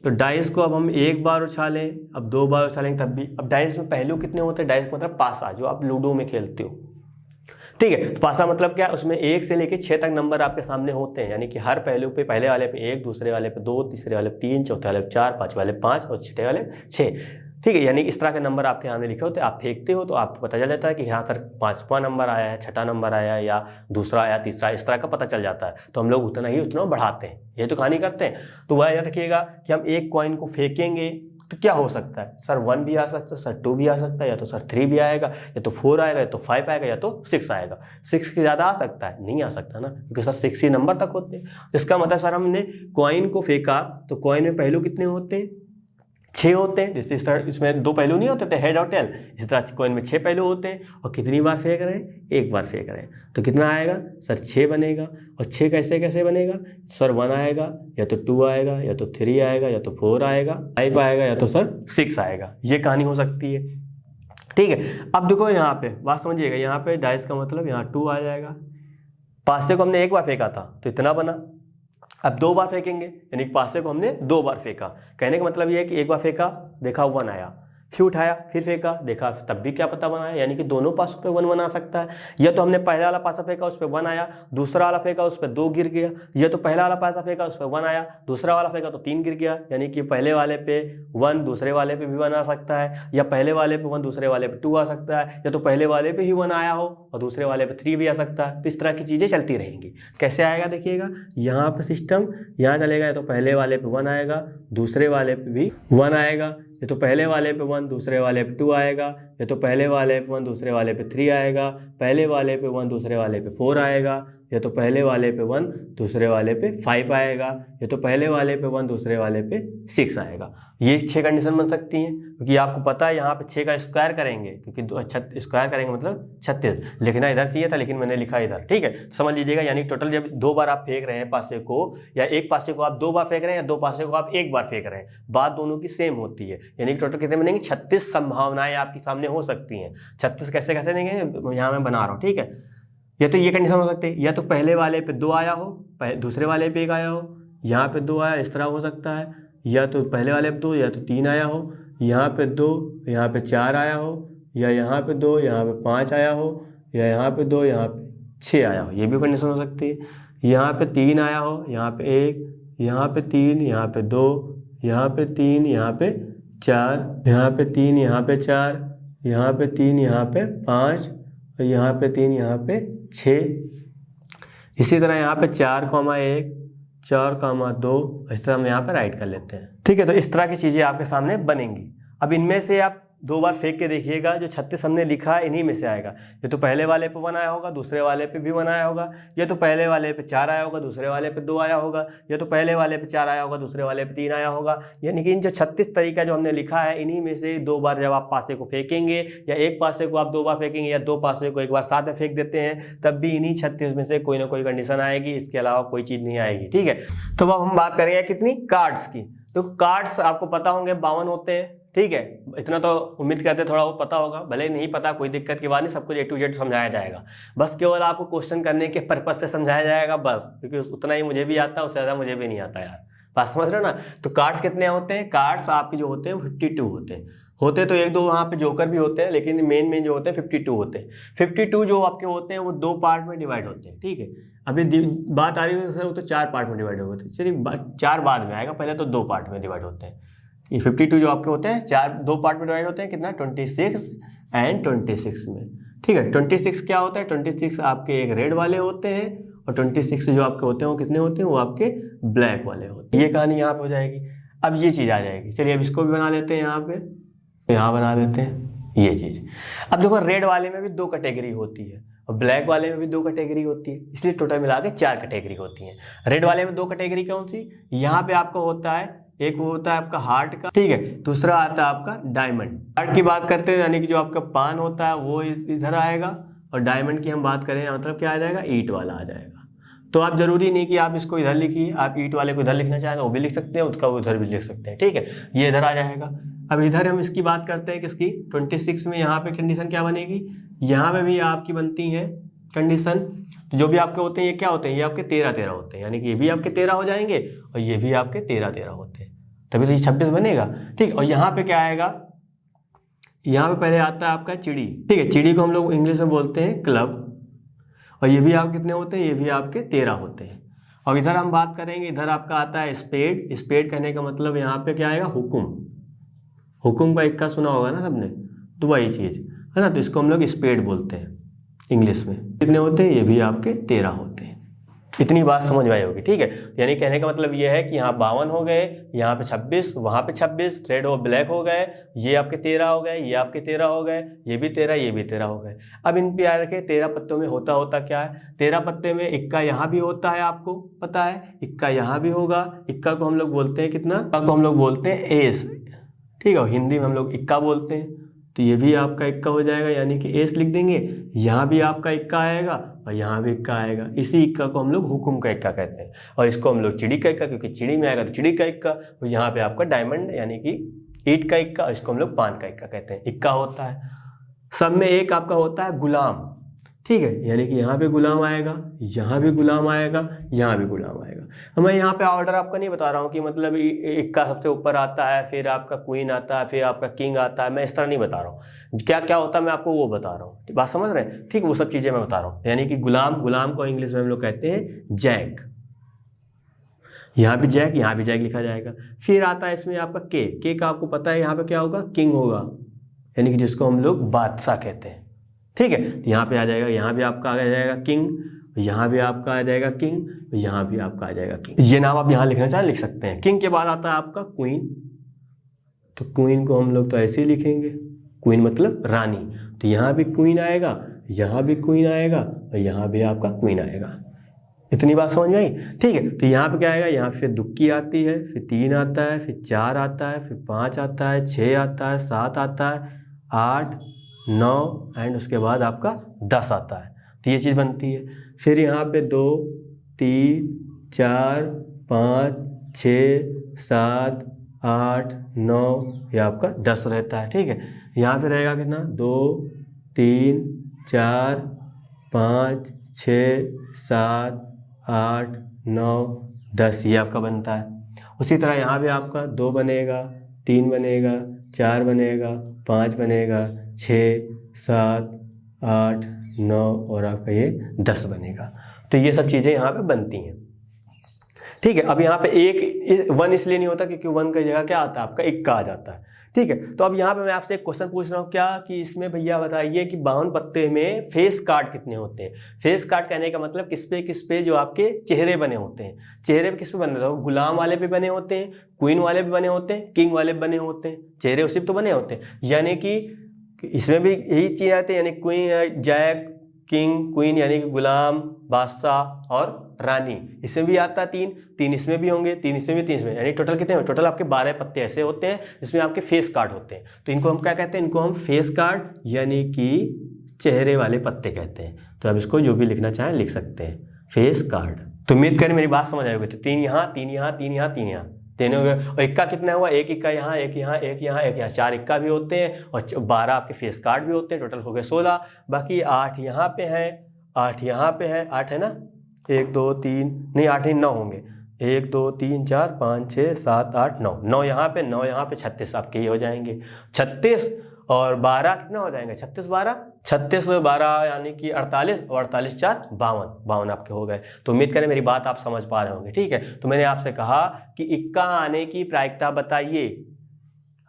तो डाइस को अब हम एक बार उछालें, अब 2 बार उछालेंगे तब भी। अब डाइस में पहलू कितने होते हैं, डाइस का मतलब पासा, जो आप लूडो में खेलते हो, ठीक है। तो पासा मतलब क्या, उसमें 1 से लेकर 6 तक नंबर आपके सामने होते हैं, यानी कि हर पहलू पे पहले वाले पे 1, दूसरे वाले पे 2, तीसरे वाले पे 3, चौथे वाले पे 4, पांचवे वाले पे 5 और छठे वाले पे 6, ठीक है। यानी इस तरह के नंबर आपके सामने लिखे होते हैं। आप फेंकते हो तो आपको पता चल जाता है कि यहाँ पर 5वां नंबर आया है, 6ठा नंबर आया है, या दूसरा आया, तीसरा, इस तरह का पता चल जाता है। तो हम लोग उतना बढ़ाते हैं, ये तो कहानी करते हैं। तो वह याद रखिएगा कि हम एक कॉइन को फेंकेंगे तो क्या हो सकता है, सर 1 भी आ सकता है, सर 2 भी आ सकता है, या तो सर 3 भी आएगा, या तो 4 आएगा, या तो 5 आएगा, या तो 6 आएगा। 6 से ज़्यादा आ सकता है, नहीं आ सकता ना, क्योंकि सर 6 ही नंबर तक होते हैं। जिसका मतलब सर हमने कॉइन को फेंका तो कॉइन में पहलू कितने होते हैं, 6 होते हैं। जैसे इस तरह इसमें 2 पहलू नहीं होते थे, हेड और टेल, इसी तरह कॉइन में 6 पहलू होते हैं। और कितनी बार फेंक रहे हैं, 1 बार फेंक रहे हैं, तो कितना आएगा सर 6 बनेगा। और 6 कैसे कैसे बनेगा सर, 1 आएगा, या तो 2 आएगा, या तो 3 आएगा, या तो 4 आएगा, 5 आएगा, या तो सर 6 आएगा। ये कहानी हो सकती है, ठीक है। अब देखो यहाँ पे बात समझिएगा, यहाँ पे डाइस का मतलब यहाँ 2 आ जाएगा। पासे को हमने 1 बार फेंका था तो इतना बना। अब 2 बार फेंकेंगे, यानी कि पासे को हमने 2 बार फेंका। कहने का मतलब ये है कि 1 बार फेंका, देखा 1 आया, फिर उठाया, फिर फेंका, देखा तब भी क्या पता 1 आया। यानी कि दोनों पासों पे 1 1 आ सकता है। या तो हमने पहला वाला पासा फेंका उस पर 1 आया, दूसरा वाला फेंका उस पर 2 गिर गया। या तो पहला वाला पासा फेंका उस पर 1 आया, दूसरा वाला फेंका तो 3 गिर गया। यानी कि पहले वाले पे 1, दूसरे वाले पे भी 1 आ सकता है, या पहले वाले पे 1, दूसरे वाले पे 2 आ सकता है, या तो पहले वाले पे ही 1 आया हो और दूसरे वाले पे 3 भी आ सकता है। तो इस तरह की चीज़ें चलती रहेंगी। कैसे आएगा देखिएगा, यहाँ पे सिस्टम यहाँ चलेगा, या तो पहले वाले पे 1 आएगा, दूसरे वाले पे भी 1 आएगा, या तो पहले वाले पे 1, दूसरे वाले पे 2 आएगा, या तो पहले वाले पे 1, दूसरे वाले पे 3 आएगा, पहले वाले पे 1, दूसरे वाले पे 4 आएगा, या तो पहले वाले पे 1, दूसरे वाले पे 5 आएगा, या तो पहले वाले पे 1, दूसरे वाले पे 6 आएगा। ये 6 कंडीशन बन सकती हैं, क्योंकि आपको पता है यहाँ पे 6 का स्क्वायर करेंगे, क्योंकि स्क्वायर करेंगे मतलब 36। लिखना इधर चाहिए था लेकिन मैंने लिखा इधर, ठीक है। समझ लीजिएगा, यानी टोटल जब 2 बार आप फेंक रहे हैं पासे को, या एक पासे को आप 2 बार फेंक रहे हैं, या 2 पासे को आप 1 बार फेंक रहे हैं, बात दोनों की सेम होती है। यानी कि टोटल कितने बनेंगे, 36 संभावनाएं आपके सामने हो सकती हैं। 36 कैसे कैसे देंगे यहाँ मैं बना रहा हूँ, ठीक है। या तो ये कंडीशन हो सकती है, या तो पहले वाले पे 2 आया हो, दूसरे वाले पे 1 आया हो, यहाँ पे 2 आया, इस तरह हो सकता है। या तो पहले वाले पे 2, या तो 3 आया हो, यहाँ पे 2, यहाँ पे 4 आया हो, या यहाँ पे 2, यहाँ पे 5 आया हो, या यहाँ पे 2, यहाँ पे 6 आया हो। ये भी कंडीशन हो सकती है। यहाँ पे 3 आया हो, यहाँ पे 1, यहाँ पे 3, यहाँ पे 2, यहाँ पे 3, यहाँ पे 4, यहाँ पे 3, यहाँ पे 4, यहाँ पे 3, यहाँ पे 5, और यहाँ पे 3, यहाँ पे 6। इसी तरह यहाँ पे 4,1, 4,2, इस तरह हम यहाँ पे राइट कर लेते हैं, ठीक है। तो इस तरह की चीज़ें आपके सामने बनेंगी। अब इनमें से आप 2 बार फेंक के देखिएगा, जो 36 हमने लिखा है इन्हीं में से आएगा। या तो पहले वाले पे 1 आया होगा, दूसरे वाले पे भी 1 आया होगा, या तो पहले वाले पे 4 आया होगा, दूसरे वाले पे 2 आया होगा, या तो पहले वाले पे 4 आया होगा, दूसरे वाले पे 3 आया होगा। यानी कि इन जो 36 तरीका जो हमने लिखा है, इन्हीं में से 2 बार जब आप पासे को फेंकेंगे, या एक पासे को आप 2 बार फेंकेंगे, या 2 पासे को 1 बार साथ में फेंक देते हैं, तब भी इन्हीं 36 में से कोई ना कोई कंडीशन आएगी। इसके अलावा कोई चीज़ नहीं आएगी, ठीक है। तो अब हम बात करेंगे कितनी, कार्ड्स की। तो कार्ड्स आपको पता होंगे 52 होते हैं, ठीक है। इतना तो उम्मीद करते थोड़ा वो पता होगा, भले नहीं पता कोई दिक्कत की बात नहीं, सब कुछ A to Z समझाया जाएगा। बस केवल आपको क्वेश्चन करने के पर्पज से समझाया जाएगा बस, क्योंकि उतना ही मुझे भी आता है, उससे ज़्यादा मुझे भी नहीं आता यार, बात समझ रहे हो ना। तो कार्ड्स कितने होते हैं, कार्ड्स आपके जो होते हैं 52 होते तो 1-2 वहाँ पे जोकर भी होते हैं, लेकिन मेन जो होते हैं 52 होते हैं। 52 जो आपके होते हैं वो 2 पार्ट में डिवाइड होते हैं, ठीक है। अभी बात आ रही है सर वो तो 4 पार्ट में डिवाइड होते हैं, चलिए 4 बाद में आएगा, पहले तो 2 पार्ट में डिवाइड होते हैं। ये 52 जो आपके होते हैं 2 पार्ट में डिवाइड होते हैं, कितना 26 एंड 26 में, ठीक है। 26 क्या होता है, 26 आपके एक रेड वाले होते हैं और 26 जो आपके होते हैं वो कितने होते हैं, वो आपके ब्लैक वाले होते हैं। ये कहानी यहाँ पे हो जाएगी। अब ये चीज़ आ जाएगी, चलिए अब इसको भी बना लेते हैं, यहाँ पे यहाँ बना लेते हैं ये चीज़। अब देखो रेड वाले में भी 2 कैटेगरी होती है और ब्लैक वाले में भी 2 कैटेगरी होती है, इसलिए टोटल मिला के 4 कैटेगरी होती हैं। रेड वाले में 2 कैटेगरी कौन सी, यहाँ पे आपका होता है एक वो होता है आपका हार्ट का, ठीक है, दूसरा आता है आपका डायमंड। हार्ट की बात करते हैं यानी कि जो आपका पान होता है वो इधर आएगा, और डायमंड की हम बात करें मतलब क्या आ जाएगा, ईंट वाला आ जाएगा। तो आप जरूरी नहीं कि आप इसको इधर लिखिए, आप ईंट वाले को इधर लिखना चाहें तो वो भी लिख सकते हैं, उसका वो इधर भी लिख सकते हैं, ठीक है, ये इधर आ जाएगा। अब इधर हम इसकी बात करते हैं किसकी, 26 में यहाँ पे कंडीशन क्या बनेगी, यहाँ पे भी आपकी बनती है कंडीशन, जो भी आपके होते हैं ये क्या होते हैं, ये आपके 13 होते हैं, यानी कि ये भी आपके 13 हो जाएंगे और ये भी आपके 13 होते हैं, तभी तो ये 26 बनेगा, ठीक। और यहाँ पे क्या आएगा, यहाँ पे पहले आता है आपका चिड़ी, ठीक है, चिड़ी को हम लोग इंग्लिश में बोलते हैं क्लब, और ये भी आप कितने होते हैं, ये भी आपके 13 होते हैं। और इधर हम बात करेंगे, इधर आपका आता है स्पेड। स्पेड कहने का मतलब यहाँ पे क्या आएगा, हुकुम। हुकुम का इक्का सुना होगा ना सबने, तो वही चीज़ है ना, तो इसको हम लोग स्पेड बोलते हैं इंग्लिश में। कितने होते हैं, ये भी आपके 13 होते हैं। इतनी बात समझ में आई होगी, ठीक है। यानी कहने का मतलब ये है कि यहाँ 52 हो गए, यहाँ पे 26, वहाँ पे 26, रेड और ब्लैक हो गए, ये आपके 13 हो गए, ये आपके 13 हो गए, ये भी 13, ये भी 13 हो गए। अब इन पे याद रखें 13 पत्तों में होता क्या है, 13 पत्ते में इक्का यहाँ भी होता है, आपको पता है, इक्का यहाँ भी होगा। इक्का को हम लोग बोलते हैं कितना, इक्का को हम लोग बोलते हैं एस, ठीक है, हिंदी में हम लोग इक्का बोलते हैं। तो ये भी आपका इक्का हो जाएगा, यानी कि एस लिख देंगे, यहाँ भी आपका इक्का आएगा और यहाँ भी इक्का आएगा। इसी इक्का को हम लोग हुकुम का इक्का कहते हैं, और इसको हम लोग चिड़ी का इक्का, क्योंकि चिड़ी में आएगा तो चिड़ी का इक्का। और यहाँ पे आपका डायमंड यानी कि ईंट का इक्का, और इसको हम लोग पान का इक्का कहते हैं, इक्का होता है। सब में एक आपका होता है गुलाम, ठीक है, यानी कि यहाँ पे गुलाम आएगा, यहाँ भी गुलाम आएगा, यहाँ भी गुलाम आएगा। मैं यहाँ पे ऑर्डर आपका नहीं बता रहा हूँ कि मतलब इक्का सबसे ऊपर आता है, फिर आपका क्वीन आता है, फिर आपका किंग आता है, मैं इस तरह नहीं बता रहा हूँ। क्या क्या होता है मैं आपको वो बता रहा हूँ, बात समझ रहे हैं, ठीक, वो सब चीज़ें मैं बता रहा हूँ। यानी कि गुलाम को इंग्लिश में हम लोग कहते हैं जैक, यहाँ भी जैक, यहाँ भी जैक लिखा जाएगा। फिर आता है इसमें आपका के का आपको पता है यहाँ पे क्या होगा, किंग होगा, यानी कि जिसको हम लोग बादशाह कहते हैं, ठीक है। तो यहाँ पे आ जाएगा, यहाँ भी आपका आ जाएगा किंग, यहाँ भी आपका आ जाएगा किंग, यहाँ भी आपका आ जाएगा किंग। ये नाम आप यहाँ लिखना चाहें लिख सकते हैं। किंग के बाद आता है आपका क्वीन, तो क्वीन को हम लोग तो ऐसे ही लिखेंगे, क्वीन मतलब रानी, तो यहाँ भी क्वीन आएगा, यहाँ भी क्वीन आएगा, और यहाँ भी आपका क्वीन आएगा। इतनी बात समझ में आई, ठीक है। तो यहाँ पे क्या आएगा, यहाँ फिर दुक्की आती है, फिर 3 आता है, फिर 4 आता है, फिर 5 आता है, 6 आता है, 7 आता है, 8, 9 एंड उसके बाद आपका 10 आता है। तो ये चीज़ बनती है। फिर यहाँ पे 2, 3, 4, 5, 6, 7, 8, 9, ये आपका 10 रहता है, ठीक है। यहाँ पे रहेगा कितना, 2, 3, 4, 5, 6, 7, 8, 9, 10, ये आपका बनता है। उसी तरह यहाँ भी आपका 2 बनेगा, 3 बनेगा, 4 बनेगा, 5 बनेगा, 6, 7, 8, 9 और आपका ये 10 बनेगा। तो ये सब चीज़ें यहाँ पे बनती हैं, ठीक है। अब यहाँ पे 1 इसलिए नहीं होता क्योंकि 1 की जगह क्या आता है, आपका इक्का आ जाता है, ठीक है। तो अब यहाँ पे मैं आपसे एक क्वेश्चन पूछ रहा हूँ, क्या कि इसमें भैया बताइए कि 52 पत्ते में फेस कार्ड कितने होते हैं। फेस कार्ड कहने का मतलब किस पे जो आपके चेहरे बने होते हैं। चेहरे पे किस पे बने होते हैं, गुलाम वाले पे बने होते हैं, क्वीन वाले पे बने होते हैं, किंग वाले पे बने होते हैं, चेहरे उसी पे तो बने होते हैं। यानी कि इसमें भी यही चीज़ आती है, यानी क्वीन, जैक, किंग, क्वीन यानी कि गुलाम, बादशाह और रानी, इसमें भी आता है 3 इसमें भी होंगे, 3 इसमें भी, 3 इसमें, यानी टोटल कितने हैं, टोटल आपके 12 पत्ते ऐसे होते हैं जिसमें आपके फेस कार्ड होते हैं। तो इनको हम क्या कहते हैं, इनको हम फेस कार्ड यानी कि चेहरे वाले पत्ते कहते हैं। तो अब इसको जो भी लिखना चाहें लिख सकते हैं, फेस कार्ड। तो उम्मीद करें मेरी बात समझ आई होगी। तो 3 यहाँ, 3 यहाँ, 3 यहाँ, 3 यहाँ, 3 हो गए। और इक्का कितना हुआ, 1 इक्का यहाँ, 1 यहाँ, 1 यहाँ, 1 यहाँ, 4 इक्का भी होते हैं और 12 आपके फेस कार्ड भी होते हैं। टोटल हो गए 16। बाकी 8 यहाँ पे हैं, 8 यहाँ पे है, 8 है ना, 1 2 3 नहीं 8 नहीं 9 होंगे, 1 2 3 4 5 6 7 8 9, 9 यहाँ पे, 9 यहाँ पे, 36 आपके ये हो जाएंगे। 36 और 12 कितना हो जाएंगे, 36 12, 36 और 12 यानी कि 48 और 48 4 52 आपके हो गए। तो उम्मीद करें मेरी बात आप समझ पा रहे होंगे, ठीक है। तो मैंने आपसे कहा कि इक्का आने की प्रायिकता बताइए।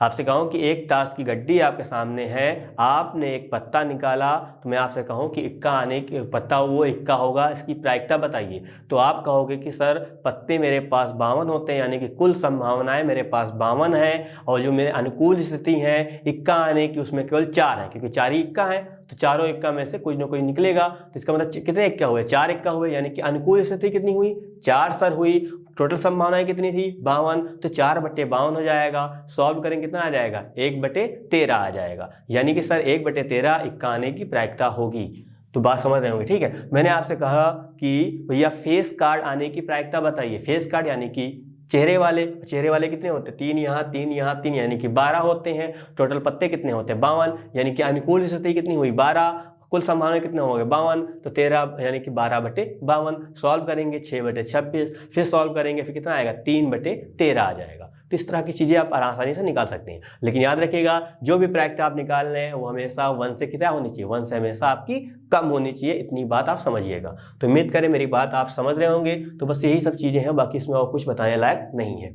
आपसे कहूँ कि एक ताश की गड्डी आपके सामने है, आपने एक पत्ता निकाला, तो मैं आपसे कहूँ कि इक्का आने की पत्ता वो इक्का होगा, इसकी प्रायिकता बताइए। तो आप कहोगे कि सर पत्ते मेरे पास 52 होते हैं, यानी कि कुल संभावनाएं मेरे पास 52 हैं, और जो मेरे अनुकूल स्थिति है इक्का आने की उसमें केवल 4 है, क्योंकि 4 ही इक्का है, तो चारों इक्का में से कुछ ना कुछ निकलेगा। तो इसका मतलब कितने इक्का हुए? 4 इक्का हुए, यानी कि अनुकूल स्थिति कितनी हुई? 4 सर हुई। टोटल संभावनाएं कितनी थी? 52, तो 4/52 हो जाएगा। सॉल्व करेंगे कितना आ जाएगा? 1/13 आ जाएगा, यानी कि सर 1/13 इक्का आने की प्रायिकता होगी। तो बात समझ रहे होंगे, ठीक है। मैंने आपसे कहा कि भैया फेस कार्ड आने की प्रायिकता बताइए। फेस कार्ड यानी कि चेहरे वाले कितने होते हैं? 3 यहाँ 3 यहाँ 3, यानी कि 12 होते हैं। टोटल पत्ते कितने होते हैं? 52, यानी कि अनुकूल स्थिति कितनी हुई? 12, कुल संभावना कितने हो गए? 52, तो 13 यानी कि 12/52। सॉल्व करेंगे 6/26, फिर सॉल्व करेंगे, फिर कितना आएगा? 3/13 आ जाएगा। तो इस तरह की चीज़ें आप आसानी से निकाल सकते हैं, लेकिन याद रखिएगा जो भी प्रायिकता आप निकाल रहे हैं वो हमेशा 1 से कितना होनी चाहिए? 1 से हमेशा आपकी कम होनी चाहिए, इतनी बात आप समझिएगा। तो उम्मीद करें मेरी बात आप समझ रहे होंगे। तो बस यही सब चीज़ें हैं, बाकी इसमें और कुछ बताने लायक नहीं है।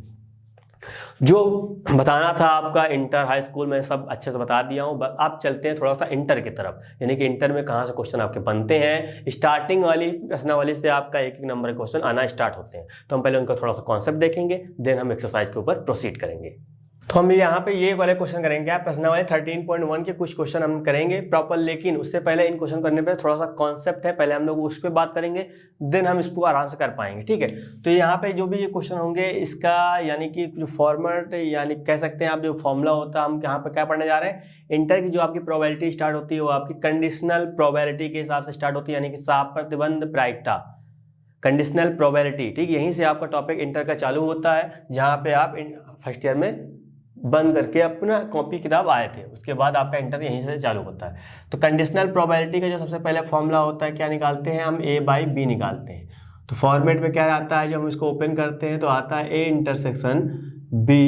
जो बताना था आपका इंटर हाई स्कूल में सब अच्छे से बता दिया हूँ। आप चलते हैं थोड़ा सा इंटर की तरफ, यानी कि इंटर में कहाँ से क्वेश्चन आपके बनते हैं। स्टार्टिंग वाली प्रश्नावली से आपका एक एक नंबर के क्वेश्चन आना स्टार्ट होते हैं। तो हम पहले उनका थोड़ा सा कॉन्सेप्ट देखेंगे, देन हम एक्सरसाइज के ऊपर प्रोसीड करेंगे। तो हम यहाँ पे ये वाले क्वेश्चन करेंगे, आप प्रश्नावली 13.1 के कुछ क्वेश्चन हम करेंगे प्रॉपर, लेकिन उससे पहले इन क्वेश्चन करने पे थोड़ा सा कॉन्सेप्ट है, पहले हम लोग उस पर बात करेंगे, देन हम इसको आराम से कर पाएंगे, ठीक है। तो यहाँ पे जो भी ये क्वेश्चन होंगे इसका यानी कि जो फॉर्मेट यानी कह सकते हैं आप, जो फॉर्मूला होता है, हम यहाँ पे क्या पढ़ने जा रहे हैं? इंटर की जो आपकी प्रोबेबिलिटी स्टार्ट होती है वो आपकी कंडीशनल प्रोबेबिलिटी के हिसाब से स्टार्ट होती है, यानी कि साफ प्रतिबंध प्रायिकता, कंडीशनल प्रोबेबिलिटी, ठीक। यहीं से आपका टॉपिक इंटर का चालू होता है, जहाँ पे आप फर्स्ट ईयर में बंद करके अपना कॉपी किताब आए थे, उसके बाद आपका इंटर यहीं से चालू होता है। तो कंडीशनल प्रोबेबिलिटी का जो सबसे पहले फॉर्मूला होता है, क्या निकालते हैं हम? A/B निकालते हैं। तो फॉर्मेट में क्या आता है, जब हम इसको ओपन करते हैं तो आता है A इंटरसेक्शन B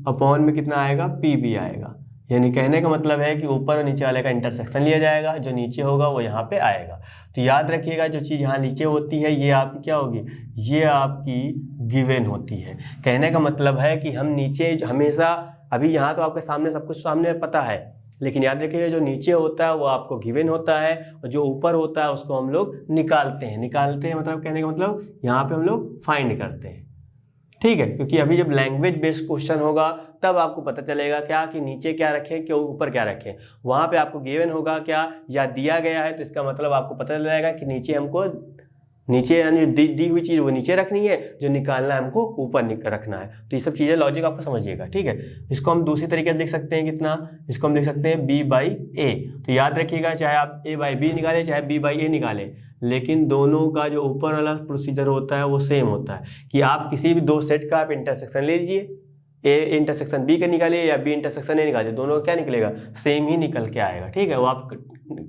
अपॉन में कितना आएगा? PB आएगा। यानी कहने का मतलब है कि ऊपर और नीचे वाले का इंटरसेक्शन लिया जाएगा, जो नीचे होगा वो यहाँ पे आएगा। तो याद रखिएगा जो चीज़ यहाँ नीचे होती है ये आपकी क्या होगी? ये आपकी गिवन होती है। कहने का मतलब है कि हम नीचे हमेशा, अभी यहाँ तो आपके सामने सब कुछ सामने पता है, लेकिन याद रखिएगा जो नीचे होता है वो आपको गिवन होता है, और जो ऊपर होता है उसको हम लोग निकालते हैं मतलब कहने का मतलब यहाँ पे हम लोग फाइंड करते हैं, ठीक है। क्योंकि अभी जब लैंग्वेज बेस्ड क्वेश्चन होगा तब आपको पता चलेगा क्या कि नीचे क्या रखें क्या ऊपर क्या रखें। वहाँ पे आपको गिवन होगा क्या या दिया गया है, तो इसका मतलब आपको पता चल जाएगा कि नीचे हमको नीचे यानी दी हुई चीज़ वो नीचे रखनी है, जो निकालना है हमको ऊपर रखना है। तो ये सब चीज़ें लॉजिक आपको समझिएगा, ठीक है। इसको हम दूसरी तरीके से लिख सकते हैं, कितना? इसको हम लिख सकते हैं B/A। तो याद रखिएगा चाहे आप A/B निकालें चाहे B/A निकालें, लेकिन दोनों का जो ऊपर वाला प्रोसीजर होता है वो सेम होता है कि आप किसी भी दो सेट का आप इंटरसेक्शन ले लीजिए, A इंटरसेक्शन B का निकालिए या B इंटरसेक्शन A निकालिए, दोनों का क्या निकलेगा? सेम ही निकल के आएगा, ठीक है। वो आप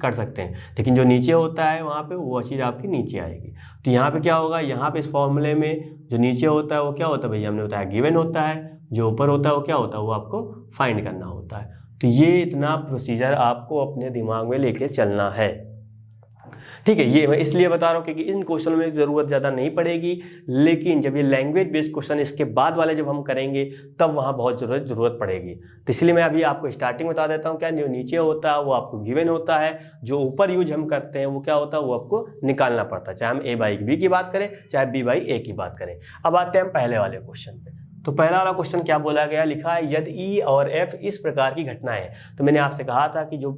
कर सकते हैं, लेकिन जो नीचे होता है वहाँ पे वो चीज़ आपकी नीचे आएगी। तो यहाँ पे क्या होगा? यहाँ पे इस फॉर्मूले में जो नीचे होता है वो क्या होता है भैया? हमने बताया गिवन होता है, जो ऊपर होता है वो क्या होता है? वो आपको फाइंड करना होता है। तो ये इतना प्रोसीजर आपको अपने दिमाग में लेके चलना है, ठीक है। ये मैं इसलिए बता रहा हूँ क्योंकि इन क्वेश्चन में ज़रूरत ज़्यादा नहीं पड़ेगी, लेकिन जब ये लैंग्वेज बेस्ड क्वेश्चन इसके बाद वाले जब हम करेंगे तब वहाँ बहुत ज़रूरत पड़ेगी। तो इसलिए मैं अभी आपको स्टार्टिंग बता देता हूँ, क्या जो नीचे होता है वो आपको गिवन होता है, जो ऊपर यूज हम करते हैं वो क्या होता है? वो आपको निकालना पड़ता है, चाहे हम A/B की बात करें चाहे B/A की बात करें। अब आते हैं हम पहले वाले क्वेश्चन पे। तो पहला वाला क्वेश्चन क्या बोला गया? लिखा है यदि E और F इस प्रकार की घटनाएं। तो मैंने आपसे कहा था कि जो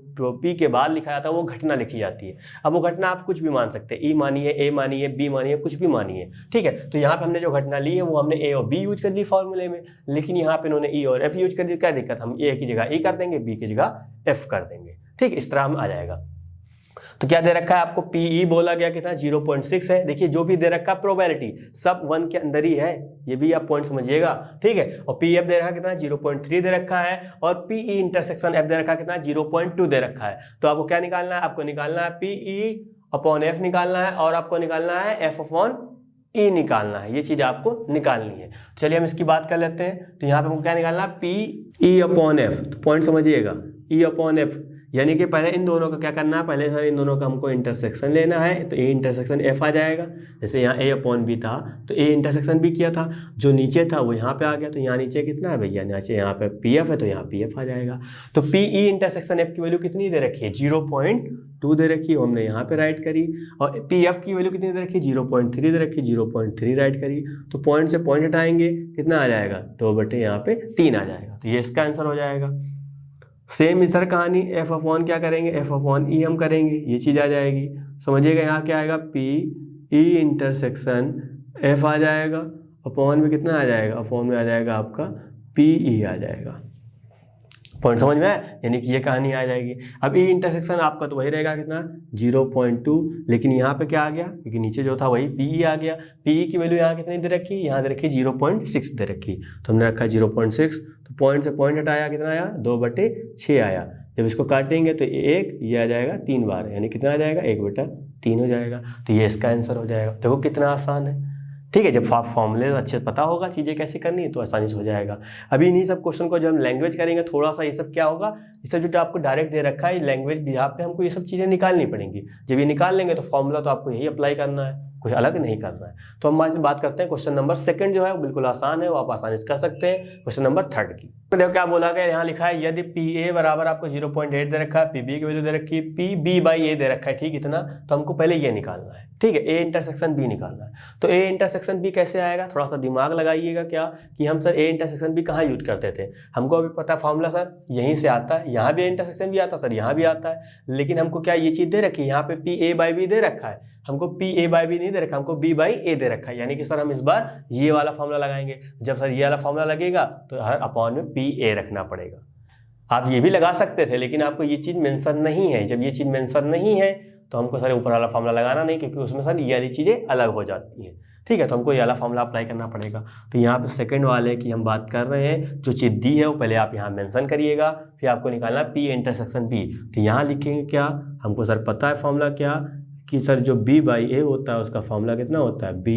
P के बाद लिखा जाता है वो घटना लिखी जाती है। अब वो घटना आप कुछ भी मान सकते हैं, E मानिए, A मानिए, B मानिए, कुछ भी मानिए, ठीक है। तो यहाँ पे हमने जो घटना ली है वो हमने A और B यूज कर ली फॉर्मूले में, लेकिन यहाँ पे इन्होंने E और F यूज कर दी। क्या दिक्कत? हम A की जगह E कर देंगे, B की जगह F कर देंगे, ठीक। इस तरह हम आ जाएगा। तो क्या दे रखा है आपको? PE बोला गया कितना? 0.6 है। देखिए जो भी दे रखा है प्रोबेबिलिटी सब 1 के अंदर ही है, ये भी आप पॉइंट समझिएगा, ठीक है। और PF दे रखा कितना? 0.3 दे रखा है, और PE इंटरसेक्शन F दे रखा कितना? 0.2 दे रखा है। तो आपको क्या निकालना है? आपको निकालना है PE/F निकालना है, और आपको निकालना है F/E निकालना है। ये चीज आपको निकालनी है। चलिए हम इसकी बात कर लेते हैं। तो यहाँ पे हमको क्या निकालना है? PE/F। तो पॉइंट समझिएगा, E/F यानी कि पहले इन दोनों का क्या करना है, पहले सर इन दोनों का हमको इंटरसेक्शन लेना है, तो ए इंटरसेक्शन एफ आ जाएगा। जैसे यहाँ ए अपॉन बी था तो ए इंटरसेक्शन बी किया था, जो नीचे था वो यहाँ पे आ गया, तो यहाँ नीचे कितना है भैया, नीचे यहाँ पे पी एफ है तो यहाँ पी एफ आ जाएगा। तो पी ई इंटरसेक्शन एफ की वैल्यू कितनी दे रखी है, 0.2 दे रखी है, हमने यहाँ पे राइट करी। और पी एफ की वैल्यू कितनी दे रखी है, 0.3 दे रखी है, 0.3 राइट करी। तो पॉइंट से पॉइंट हटाएंगे, कितना आ जाएगा, 2/, यहाँ पे 3 आ जाएगा, तो ये इसका आंसर हो जाएगा। सेम इधर कहानी, एफ अपॉन क्या करेंगे, एफ अपॉन ई हम करेंगे, ये चीज़ आ जाएगी। समझिएगा यहाँ क्या आएगा, पी ई इंटरसेक्शन एफ आ जाएगा, अपॉन में कितना आ जाएगा, अपॉन में आ जाएगा आपका पी ई आ जाएगा। पॉइंट समझ में आया, यानी कि ये कहानी आ जाएगी। अब ई इंटरसेक्शन आपका तो वही रहेगा कितना, 0.2, लेकिन यहाँ पे क्या आ गया, क्योंकि नीचे जो था वही पी ई आ गया। पी ई की वैल्यू यहाँ कितनी दे रखी, यहाँ दे रखी 0.6 दे रखी, तो हमने रखा 0.6। तो पॉइंट से पॉइंट हटाया, कितना आया, 2/6 आया। जब इसको काटेंगे तो एक ये आ जाएगा 3 बार, यानी कितना आ जाएगा, 1/3 हो जाएगा। तो ये इसका आंसर हो जाएगा। देखो कितना आसान है, ठीक है। जब फॉर्मूले अच्छे से पता होगा चीज़ें कैसे करनी है तो आसानी से हो जाएगा। अभी इन्हीं सब क्वेश्चन को जब हम लैंग्वेज करेंगे थोड़ा सा ये सब क्या होगा, ये सब जो आपको डायरेक्ट दे रखा है लैंग्वेज यहाँ पे हमको ये सब चीज़ें निकालनी पड़ेंगी। जब ये निकाल लेंगे तो फॉर्मूला तो आपको यही अप्लाई करना है, कुछ अलग नहीं करना है। तो हम आज बात करते हैं क्वेश्चन नंबर 2 जो है वो बिल्कुल आसान है, वो आप आसानी से कर सकते हैं। क्वेश्चन नंबर 3 की तो देखो क्या बोला गया, यहाँ लिखा है यदि पी ए बराबर आपको 0.8 दे रखा है, पी बी की वैल्यू दे रखी है, पी बी बाई ए दे रखा है, ठीक इतना, तो हमको पहले ये निकालना है, ठीक है, ए इंटरसेक्शन बी निकालना है। तो ए इंटरसेक्शन बी कैसे आएगा, थोड़ा सा दिमाग लगाइएगा क्या कि हम सर ए इंटरसेक्शन बी कहाँ यूज करते थे, हमको अभी पता फॉर्मूला सर यहीं से आता है, यहाँ भी इंटरसेक्शन भी आता है सर, यहाँ भी आता है, लेकिन हमको क्या ये चीज़ दे रखी है, यहाँ पे पी ए बाई बी दे रखा है, हमको पी ए बाई बी नहीं दे रखा, हमको बी बाई ए दे रखा है। यानी कि सर हम इस बार ये वाला फॉर्मूला लगाएंगे। जब सर ये वाला फॉर्मूला लगेगा तो हर अपॉन में पी ए रखना पड़ेगा। आप ये भी लगा सकते थे, लेकिन आपको ये चीज़ मेंशन नहीं है। जब ये चीज़ मेंशन नहीं है तो हमको सर ऊपर वाला फॉर्मूला लगाना नहीं, क्योंकि उसमें सर ये वाली चीज़ें अलग हो जाती हैं, ठीक है। तो हमको ये वाला फॉर्मूला अप्लाई करना पड़ेगा। तो यहाँ पे सेकंड वाले की हम बात कर रहे हैं, जो चीज़ दी है वो पहले आप यहाँ मेंशन करिएगा, फिर आपको निकालना पी इंटरसेक्शन बी। तो यहाँ लिखेंगे क्या, हमको सर पता है फॉर्मूला क्या कि सर जो b बाई ए होता है उसका फॉर्मूला कितना होता है, b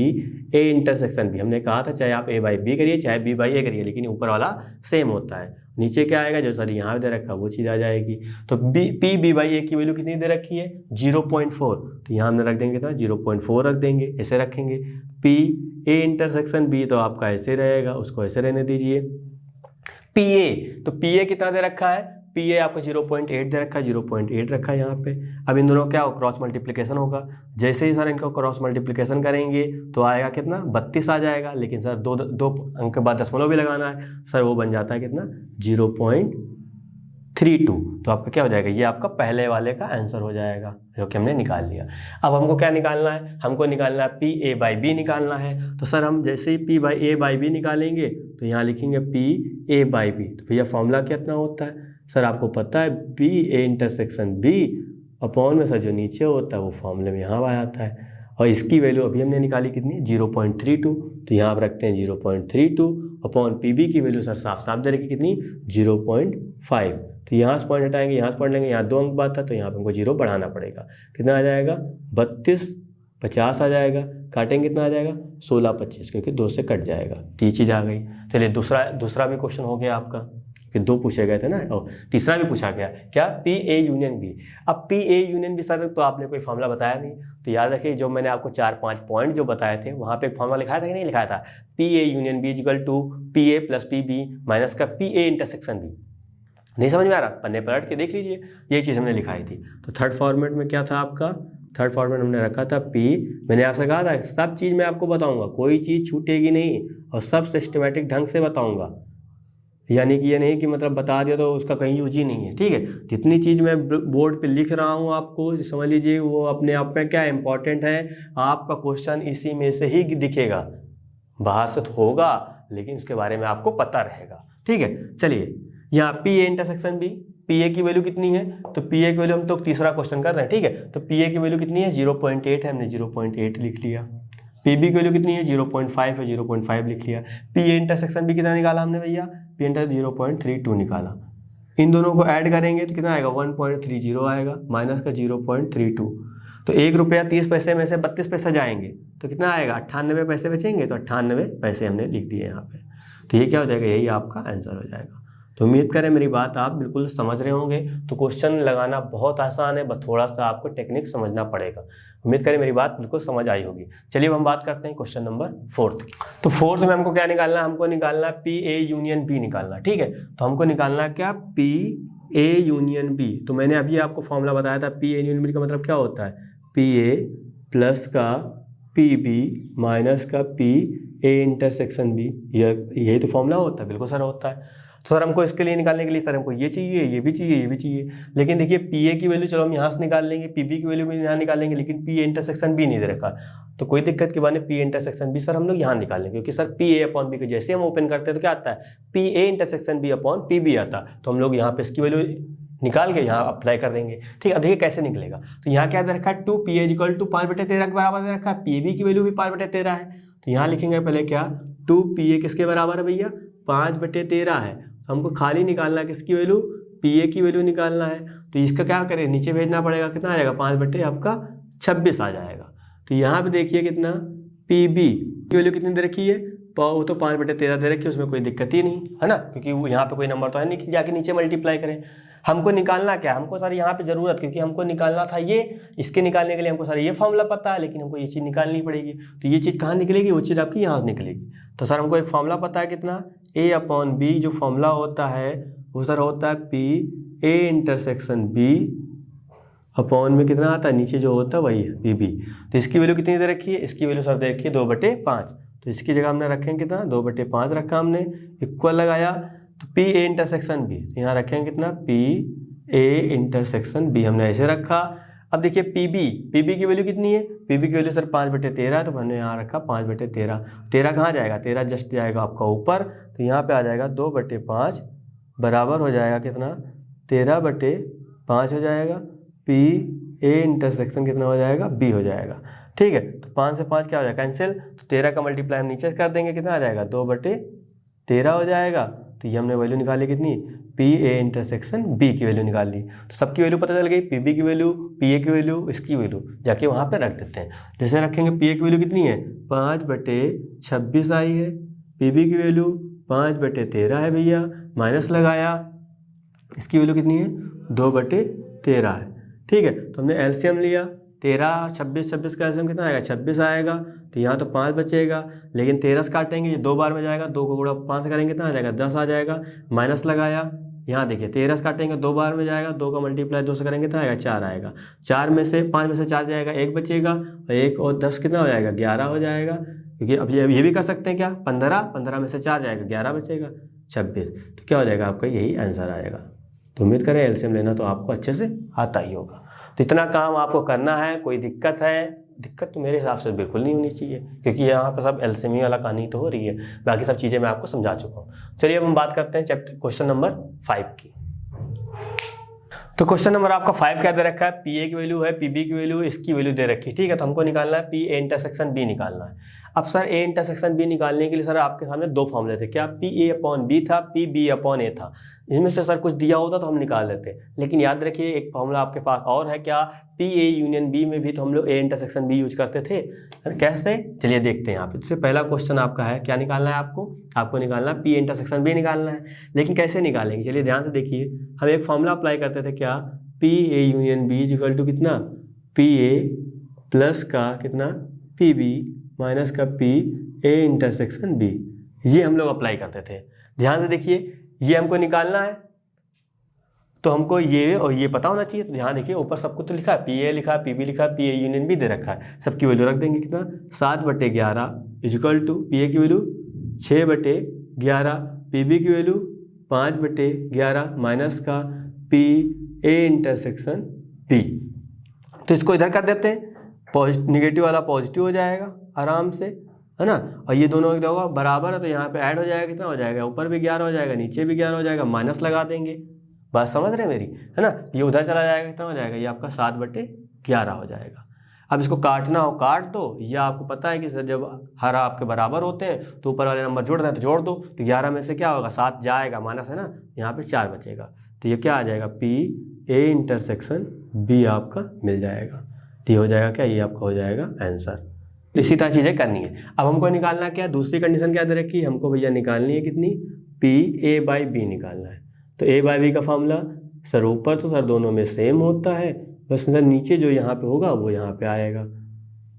a इंटरसेक्शन b। हमने कहा था चाहे आप a बाई बी करिए चाहे b बाई ए करिए, लेकिन ऊपर वाला सेम होता है। नीचे क्या आएगा, जो सर यहाँ दे रखा वो चीज़ आ जाएगी। तो p b बाई ए की वैल्यू कितनी दे रखी है, 0.4, तो यहाँ हमने रख देंगे कितना, 0.4 रख देंगे, ऐसे रखेंगे। p a इंटरसेक्शन b तो आपका ऐसे रहेगा, उसको ऐसे रहने दीजिए। p a, तो p a कितना दे रखा है, पी ए आपको 0.8 दे रखा है, 0.8 रखा है यहाँ पे। अब इन दोनों क्या हो, क्रॉस मल्टीप्लिकेशन होगा। जैसे ही सर इनको क्रॉस मल्टीप्लिकेशन करेंगे तो आएगा कितना, 32 आ जाएगा, लेकिन सर दो अंक के बाद दशमलव भी लगाना है, सर वो बन जाता है कितना, 0.32। तो आपका क्या हो जाएगा, ये आपका पहले वाले का आंसर हो जाएगा, जो कि हमने निकाल लिया। अब हमको क्या निकालना है, हमको निकालना है पी ए बाई बी निकालना है। तो सर हम जैसे ही P by A by B निकालेंगे तो यहाँ लिखेंगे पी ए बाई बी। तो भैया फॉर्मूला कितना होता है, सर आपको पता है B A intersection B upon में सर जो नीचे होता है वो फॉर्मूले में यहाँ आ जाता है। और इसकी वैल्यू अभी हमने निकाली कितनी, 0.32, तो यहाँ आप रखते हैं 0.32 अपॉन पी बी की वैल्यू सर साफ साफ दे रखी कितनी, 0.5। तो यहाँ से पॉइंट हटाएंगे, यहाँ से पॉइंट लेंगे, यहाँ 2 अंक बात था तो यहाँ पर हमको 0 बढ़ाना पड़ेगा। कितना आ जाएगा, 32, 50 आ जाएगा, काटेंगे कितना आ जाएगा, 16, 25, क्योंकि 2 से कट जाएगा। तो ये चीज़ आ गई। चलिए दूसरा भी क्वेश्चन हो गया आपका, कि 2 पूछे गए थे ना, और तीसरा भी पूछा गया क्या, पी ए यूनियन बी। अब P A union B sir तो आपने कोई फॉर्मूला बताया नहीं, तो याद रखिए जो मैंने आपको 4-5 पॉइंट जो बताए थे वहाँ पे एक फॉर्मूला लिखाया था कि नहीं लिखाया था, P A union B equal to P A plus P B minus का पी ए इंटरसेक्शन बी। नहीं समझ में आ रहा, पन्ने पलट के देख लीजिए, ये चीज़ हमने लिखाई थी। तो थर्ड फॉर्मेट में क्या था आपका, थर्ड फॉर्मेट हमने रखा था पी, मैंने आपसे कहा था सब चीज़ मैं आपको बताऊँगा, कोई चीज़ छूटेगी नहीं और सब सिस्टमेटिक ढंग से बताऊँगा। यानी कि ये नहीं कि मतलब बता दिया तो उसका कहीं यूज ही नहीं है, ठीक है। जितनी चीज़ मैं बोर्ड पे लिख रहा हूँ आपको समझ लीजिए वो अपने आप में क्या इंपॉर्टेंट है। आपका क्वेश्चन इसी में से ही दिखेगा, बाहर से तो होगा लेकिन उसके बारे में आपको पता रहेगा, ठीक है। चलिए यहाँ P A intersection B, P A की वैल्यू कितनी है, तो पी ए की वैल्यू हम तो तीसरा क्वेश्चन कर रहे हैं, ठीक है। तो पी ए की वैल्यू कितनी है, 0.8 है, हमने 0.8 लिख लिया। पी बी की वैल्यू कितनी है, 0.5 है, 0.5 लिख लिया। पी ए इंटरसेक्शन भी कितना निकाला हमने भैया, पी इंटर 0.32 निकाला। इन दोनों को ऐड करेंगे तो कितना आएगा, 1.30 आएगा, माइनस का 0.32। तो 1 रुपया 30 पैसे में से 32 पैसे जाएंगे तो कितना आएगा, 98 पैसे बचेंगे। तो 98 पैसे हमने लिख दिए यहाँ पे। तो ये क्या हो जाएगा, यही आपका आंसर हो जाएगा। तो उम्मीद करें मेरी बात आप बिल्कुल समझ रहे होंगे। तो क्वेश्चन लगाना बहुत आसान है, बस थोड़ा सा आपको टेक्निक समझना पड़ेगा। उम्मीद करें मेरी बात बिल्कुल समझ आई होगी। चलिए अब हम बात करते हैं क्वेश्चन नंबर 4 की। तो 4 में हमको क्या निकालना है, हमको निकालना है पी ए यूनियन बी निकालना, ठीक है। तो हमको निकालना है क्या, पी ए यूनियन बी। तो मैंने अभी आपको फॉर्मूला बताया था, पी ए यूनियन बी का मतलब क्या होता है, पी ए प्लस का पी बी माइनस का पी ए इंटरसेक्शन बी। यही तो फॉर्मूला होता है, बिल्कुल सर होता है। तो सर हमको इसके लिए निकालने के लिए सर हमको ये चाहिए, ये भी चाहिए, ये भी चाहिए। लेकिन देखिए पी ए की वैल्यू चलो हम यहाँ से निकाल लेंगे, पी बी की वैल्यू भी यहाँ निकाल लेंगे, लेकिन पी ए इंटरसेक्शन बी नहीं दे रखा। तो कोई दिक्कत के बहाने P A intersection B sir हम लोग यहाँ निकाल लेंगे, क्योंकि sir P A upon B को जैसे हम ओपन करते हैं तो क्या आता है, P A intersection B upon P B आता। तो हम लोग यहाँ पे इसकी वैल्यू निकाल के यहाँ अप्लाई कर देंगे, ठीक है। अब देखिए कैसे निकलेगा। तो यहाँ क्या दे रखा है, 2 पी ए इक्वल टू 5/13 के बराबर दे रखा है, पी बी की वैल्यू भी 5/13 है। तो यहाँ लिखेंगे पहले क्या, 2 पी ए किसके बराबर है भैया, 5/13 है। तो हमको खाली निकालना है किसकी वैल्यू, पी ए की वैल्यू निकालना है। तो इसका क्या करें, नीचे भेजना पड़ेगा, कितना आ जाएगा, 5/26 आ जाएगा। तो यहाँ पे देखिए कितना, पी बी की वैल्यू कितनी दे रखी है, वो तो 5/13 दे रखी है, उसमें कोई दिक्कत ही नहीं है ना, क्योंकि वो यहाँ पे कोई नंबर तो है नहीं कि जाके नीचे मल्टीप्लाई करें। हमको निकालना क्या, हमको सर यहाँ पे जरूरत, क्योंकि हमको निकालना था ये, इसके निकालने के लिए हमको सर ये फॉर्मूला पता है, लेकिन हमको ये चीज़ निकालनी पड़ेगी। तो ये चीज़ कहाँ निकलेगी, वो चीज़ आपकी यहाँ से निकलेगी। तो सर हमको एक फॉर्मूला पता है कितना, ए अपॉन बी। जो फॉर्मूला होता है वो सर होता है P A intersection B upon में कितना आता है, नीचे जो होता है वही है पी बी। तो इसकी वैल्यू कितनी दे रखी है, इसकी वैल्यू सर दे रखी है 2/5। तो इसकी जगह हमने रखेंगे कितना, 2/5 रखा हमने, इक्वल लगाया। तो पी ए इंटरसेक्शन बी, तो यहाँ रखेंगे कितना, पी ए इंटरसेक्शन बी हमने ऐसे रखा। अब देखिए पी बी की वैल्यू कितनी है, पी बी की वैल्यू सर 5/13, तो हमने यहाँ रखा 5/13। 13 कहाँ जाएगा, 13 जस्ट जाएगा आपका ऊपर, तो यहाँ पे आ जाएगा 2/5 बराबर हो जाएगा कितना, 13/5 हो जाएगा। पी ए इंटरसेक्शन कितना हो जाएगा, बी हो जाएगा, ठीक है। तो 5 से 5 क्या हो जाएगा, कैंसिल। तो 13 का मल्टीप्लाई हम नीचे कर देंगे, कितना आ जाएगा, 2/13 हो जाएगा। तो ये हमने वैल्यू निकाली कितनी, पी ए इंटरसेक्शन बी की वैल्यू निकाल ली। तो सबकी वैल्यू पता चल गई, पी बी की वैल्यू, पी ए की वैल्यू, इसकी वैल्यू जाके वहाँ पे रख देते हैं। जैसे रखेंगे, पी ए की वैल्यू कितनी है, 5/26 आई है, पी बी की वैल्यू 5/13 है भैया, माइनस लगाया, इसकी वैल्यू कितनी है, 2/13 है, ठीक है। तो हमने एलसीएम लिया, 13, 26 का एलसीएम कितना आएगा, 26 आएगा। तो यहाँ तो 5 बचेगा, लेकिन 13 से काटेंगे, ये 2 बार में जाएगा, 2 को गुणा 5 से करेंगे कितना आ जाएगा, 10 आ जाएगा। माइनस लगाया, यहाँ देखिए 13 से काटेंगे, 2 बार में जाएगा, 2 का मल्टीप्लाई 2 से करेंगे कितना आएगा, 4 आएगा। 4 में से 5 में से 4 जाएगा, 1 बचेगा, और 1 और 10 कितना हो जाएगा, 11 हो जाएगा। क्योंकि अब ये भी कर सकते हैं क्या, 15 में से 4 जाएगा, 11 बचेगा, 26। तो क्या हो जाएगा आपका, यही आंसर आएगा। तो उम्मीद करें एलसीएम लेना तो आपको अच्छे से आता ही होगा। तो इतना काम आपको करना है। कोई दिक्कत है, दिक्कत तो मेरे हिसाब से बिल्कुल नहीं होनी चाहिए, क्योंकि यहाँ पर सब एलसीएम वाला कहानी तो हो रही है, बाकी सब चीज़ें मैं आपको समझा चुका हूँ। चलिए अब हम बात करते हैं चैप्टर क्वेश्चन नंबर 5 की। तो क्वेश्चन नंबर आपका 5 क्या दे रखा है, पी ए की वैल्यू है, पी बी की वैल्यू, इसकी वैल्यू दे रखी है, ठीक है। तो हमको निकालना है पी ए इंटरसेक्शन बी निकालना है। अब सर ए इंटरसेक्शन बी निकालने के लिए सर आपके सामने 2 फॉर्मूले थे, क्या, पी ए अपॉन बी था, पी बी अपॉन ए था। इसमें से सर कुछ दिया होता तो हम निकाल लेते, लेकिन याद रखिए एक फॉर्मूला आपके पास और है, क्या, पी ए यूनियन बी में भी तो हम लोग ए इंटरसेक्शन बी यूज करते थे। कैसे, चलिए देखते हैं यहाँ पे। इससे पहला क्वेश्चन आपका है, क्या निकालना है आपको निकालना है पी ए इंटरसेक्शन बी निकालना है। लेकिन कैसे निकालेंगे, चलिए ध्यान से देखिए। हम एक फॉर्मूला अप्लाई करते थे, क्या, P A union B equal to कितना, पी ए प्लस का कितना, पी बी माइनस का पी ए इंटरसेक्शन बी। ये हम लोग अप्लाई करते थे। ध्यान से देखिए, ये हमको निकालना है, तो हमको ये और ये पता होना चाहिए। तो ध्यान देखिए, ऊपर सब कुछ तो लिखा है, पी ए लिखा है, पी बी लिखा है, पी ए यूनियन बी दे रखा है। सबकी वैल्यू रख देंगे, कितना, 7/11 इक्वल टू पी ए की वैल्यू 6/11, पी बी की वैल्यू 5/11 माइनस का पी ए इंटरसेक्शन बी। तो इसको इधर कर देते हैं, निगेटिव वाला पॉजिटिव हो जाएगा आराम से, है ना। और ये दोनों एक जगह बराबर है, तो यहाँ पे ऐड हो जाएगा, कितना हो जाएगा, ऊपर भी 11 हो जाएगा, नीचे भी 11 हो जाएगा, माइनस लगा देंगे। बात समझ रहे हैं मेरी, है ना। ये उधर चला जाएगा, कितना हो जाएगा, ये आपका 7/11 हो जाएगा। अब इसको काटना हो काट दो, या आपको पता है कि सर जब हर आपके बराबर होते हैं तो ऊपर वाले नंबर जोड़ रहे हैं तो जोड़ दो। तो 11 में से क्या होगा, 7 जाएगा, माइनस है ना, यहाँ पे 4 बचेगा। तो ये क्या आ जाएगा, पी ए इंटरसेक्शन बी आपका मिल जाएगा। ये हो जाएगा क्या, ये आपका हो जाएगा आंसर। इसी तरह चीज़ें करनी है। अब हमको निकालना क्या, दूसरी कंडीशन क्या दे रखी है, हमको भैया निकालनी है कितनी, पी ए बाई बी निकालना है। तो ए बाई बी का फॉर्मूला सर ऊपर तो सर दोनों में सेम होता है, बस सर नीचे जो यहाँ पे होगा वो यहाँ पे आएगा।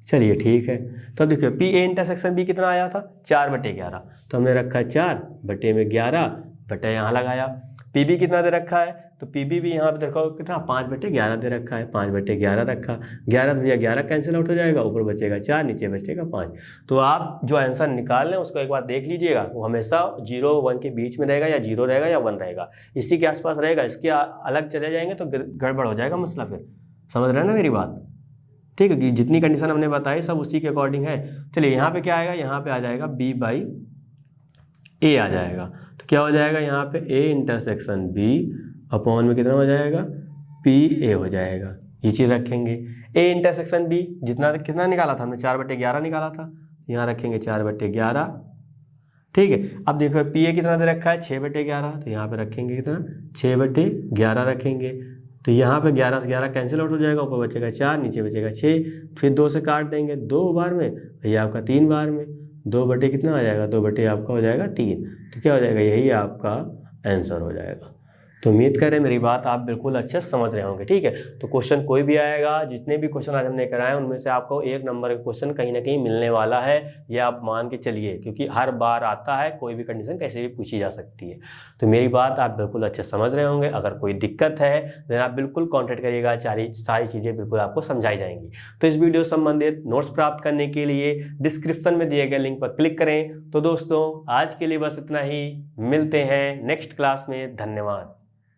चलिए ठीक है, तो देखिए पी ए इंटरसेक्शन बी कितना आया था 4/11, तो हमने रखा 4/11 बटे यहाँ लगाया। पी बी कितना दे रखा है, तो पी बी भी यहाँ पे देखो कितना 5/11 दे रखा है, 5/11 रखा, 11 से भैया 11 कैंसिल आउट हो जाएगा, ऊपर बचेगा 4 नीचे बचेगा 5। तो आप जो आंसर निकाल रहे हैं उसको एक बार देख लीजिएगा, वो हमेशा 0 1 के बीच में रहेगा या 0 रहेगा या 1 रहेगा, इसी के आसपास रहेगा। इसके अलग चले जाएंगे तो गड़बड़ हो जाएगा मसला, फिर समझ रहे हैं ना मेरी बात। ठीक है कि जितनी कंडीशन हमने बताई सब उसी के अकॉर्डिंग है। चलिए यहाँ पे क्या आएगा, यहाँ पे आ जाएगा बी बाई ए आ जाएगा, तो क्या हो जाएगा यहाँ पे ए इंटरसेक्शन बी अपॉन में कितना हो जाएगा पी ए हो जाएगा, ये चीज़ रखेंगे। ए इंटरसेक्शन बी जितना कितना निकाला था हमने 4/11 निकाला था, यहाँ रखेंगे 4/11। ठीक है, अब देखो पी ए कितना दे रखा है 6/11, तो यहाँ पे रखेंगे कितना 6/11 रखेंगे, तो यहाँ पे 11 से 11 कैंसिल आउट हो जाएगा, ऊपर बचेगा 4 नीचे बचेगा 6, फिर 2 से काट देंगे 2 बार में, ये आपका 3 बार में, 2 बटे कितना आ जाएगा 2 बटे आपका हो जाएगा 3, तो क्या हो जाएगा यही आपका आंसर हो जाएगा। तो उम्मीद करें मेरी बात आप बिल्कुल अच्छे से समझ रहे होंगे। ठीक है, तो क्वेश्चन कोई भी आएगा, जितने भी क्वेश्चन आज हमने कराए उनमें से आपको 1 नंबर का क्वेश्चन कहीं ना कहीं मिलने वाला है, ये आप मान के चलिए, क्योंकि हर बार आता है, कोई भी कंडीशन कैसे भी पूछी जा सकती है। तो मेरी बात आप बिल्कुल अच्छे समझ रहे होंगे। अगर कोई दिक्कत है देन आप बिल्कुल कॉन्टैक्ट करिएगा, सारी चीज़ें बिल्कुल आपको समझाई जाएंगी। तो इस वीडियो संबंधित नोट्स प्राप्त करने के लिए डिस्क्रिप्शन में दिए गए लिंक पर क्लिक करें। तो दोस्तों आज के लिए बस इतना ही, मिलते हैं नेक्स्ट क्लास में, धन्यवाद।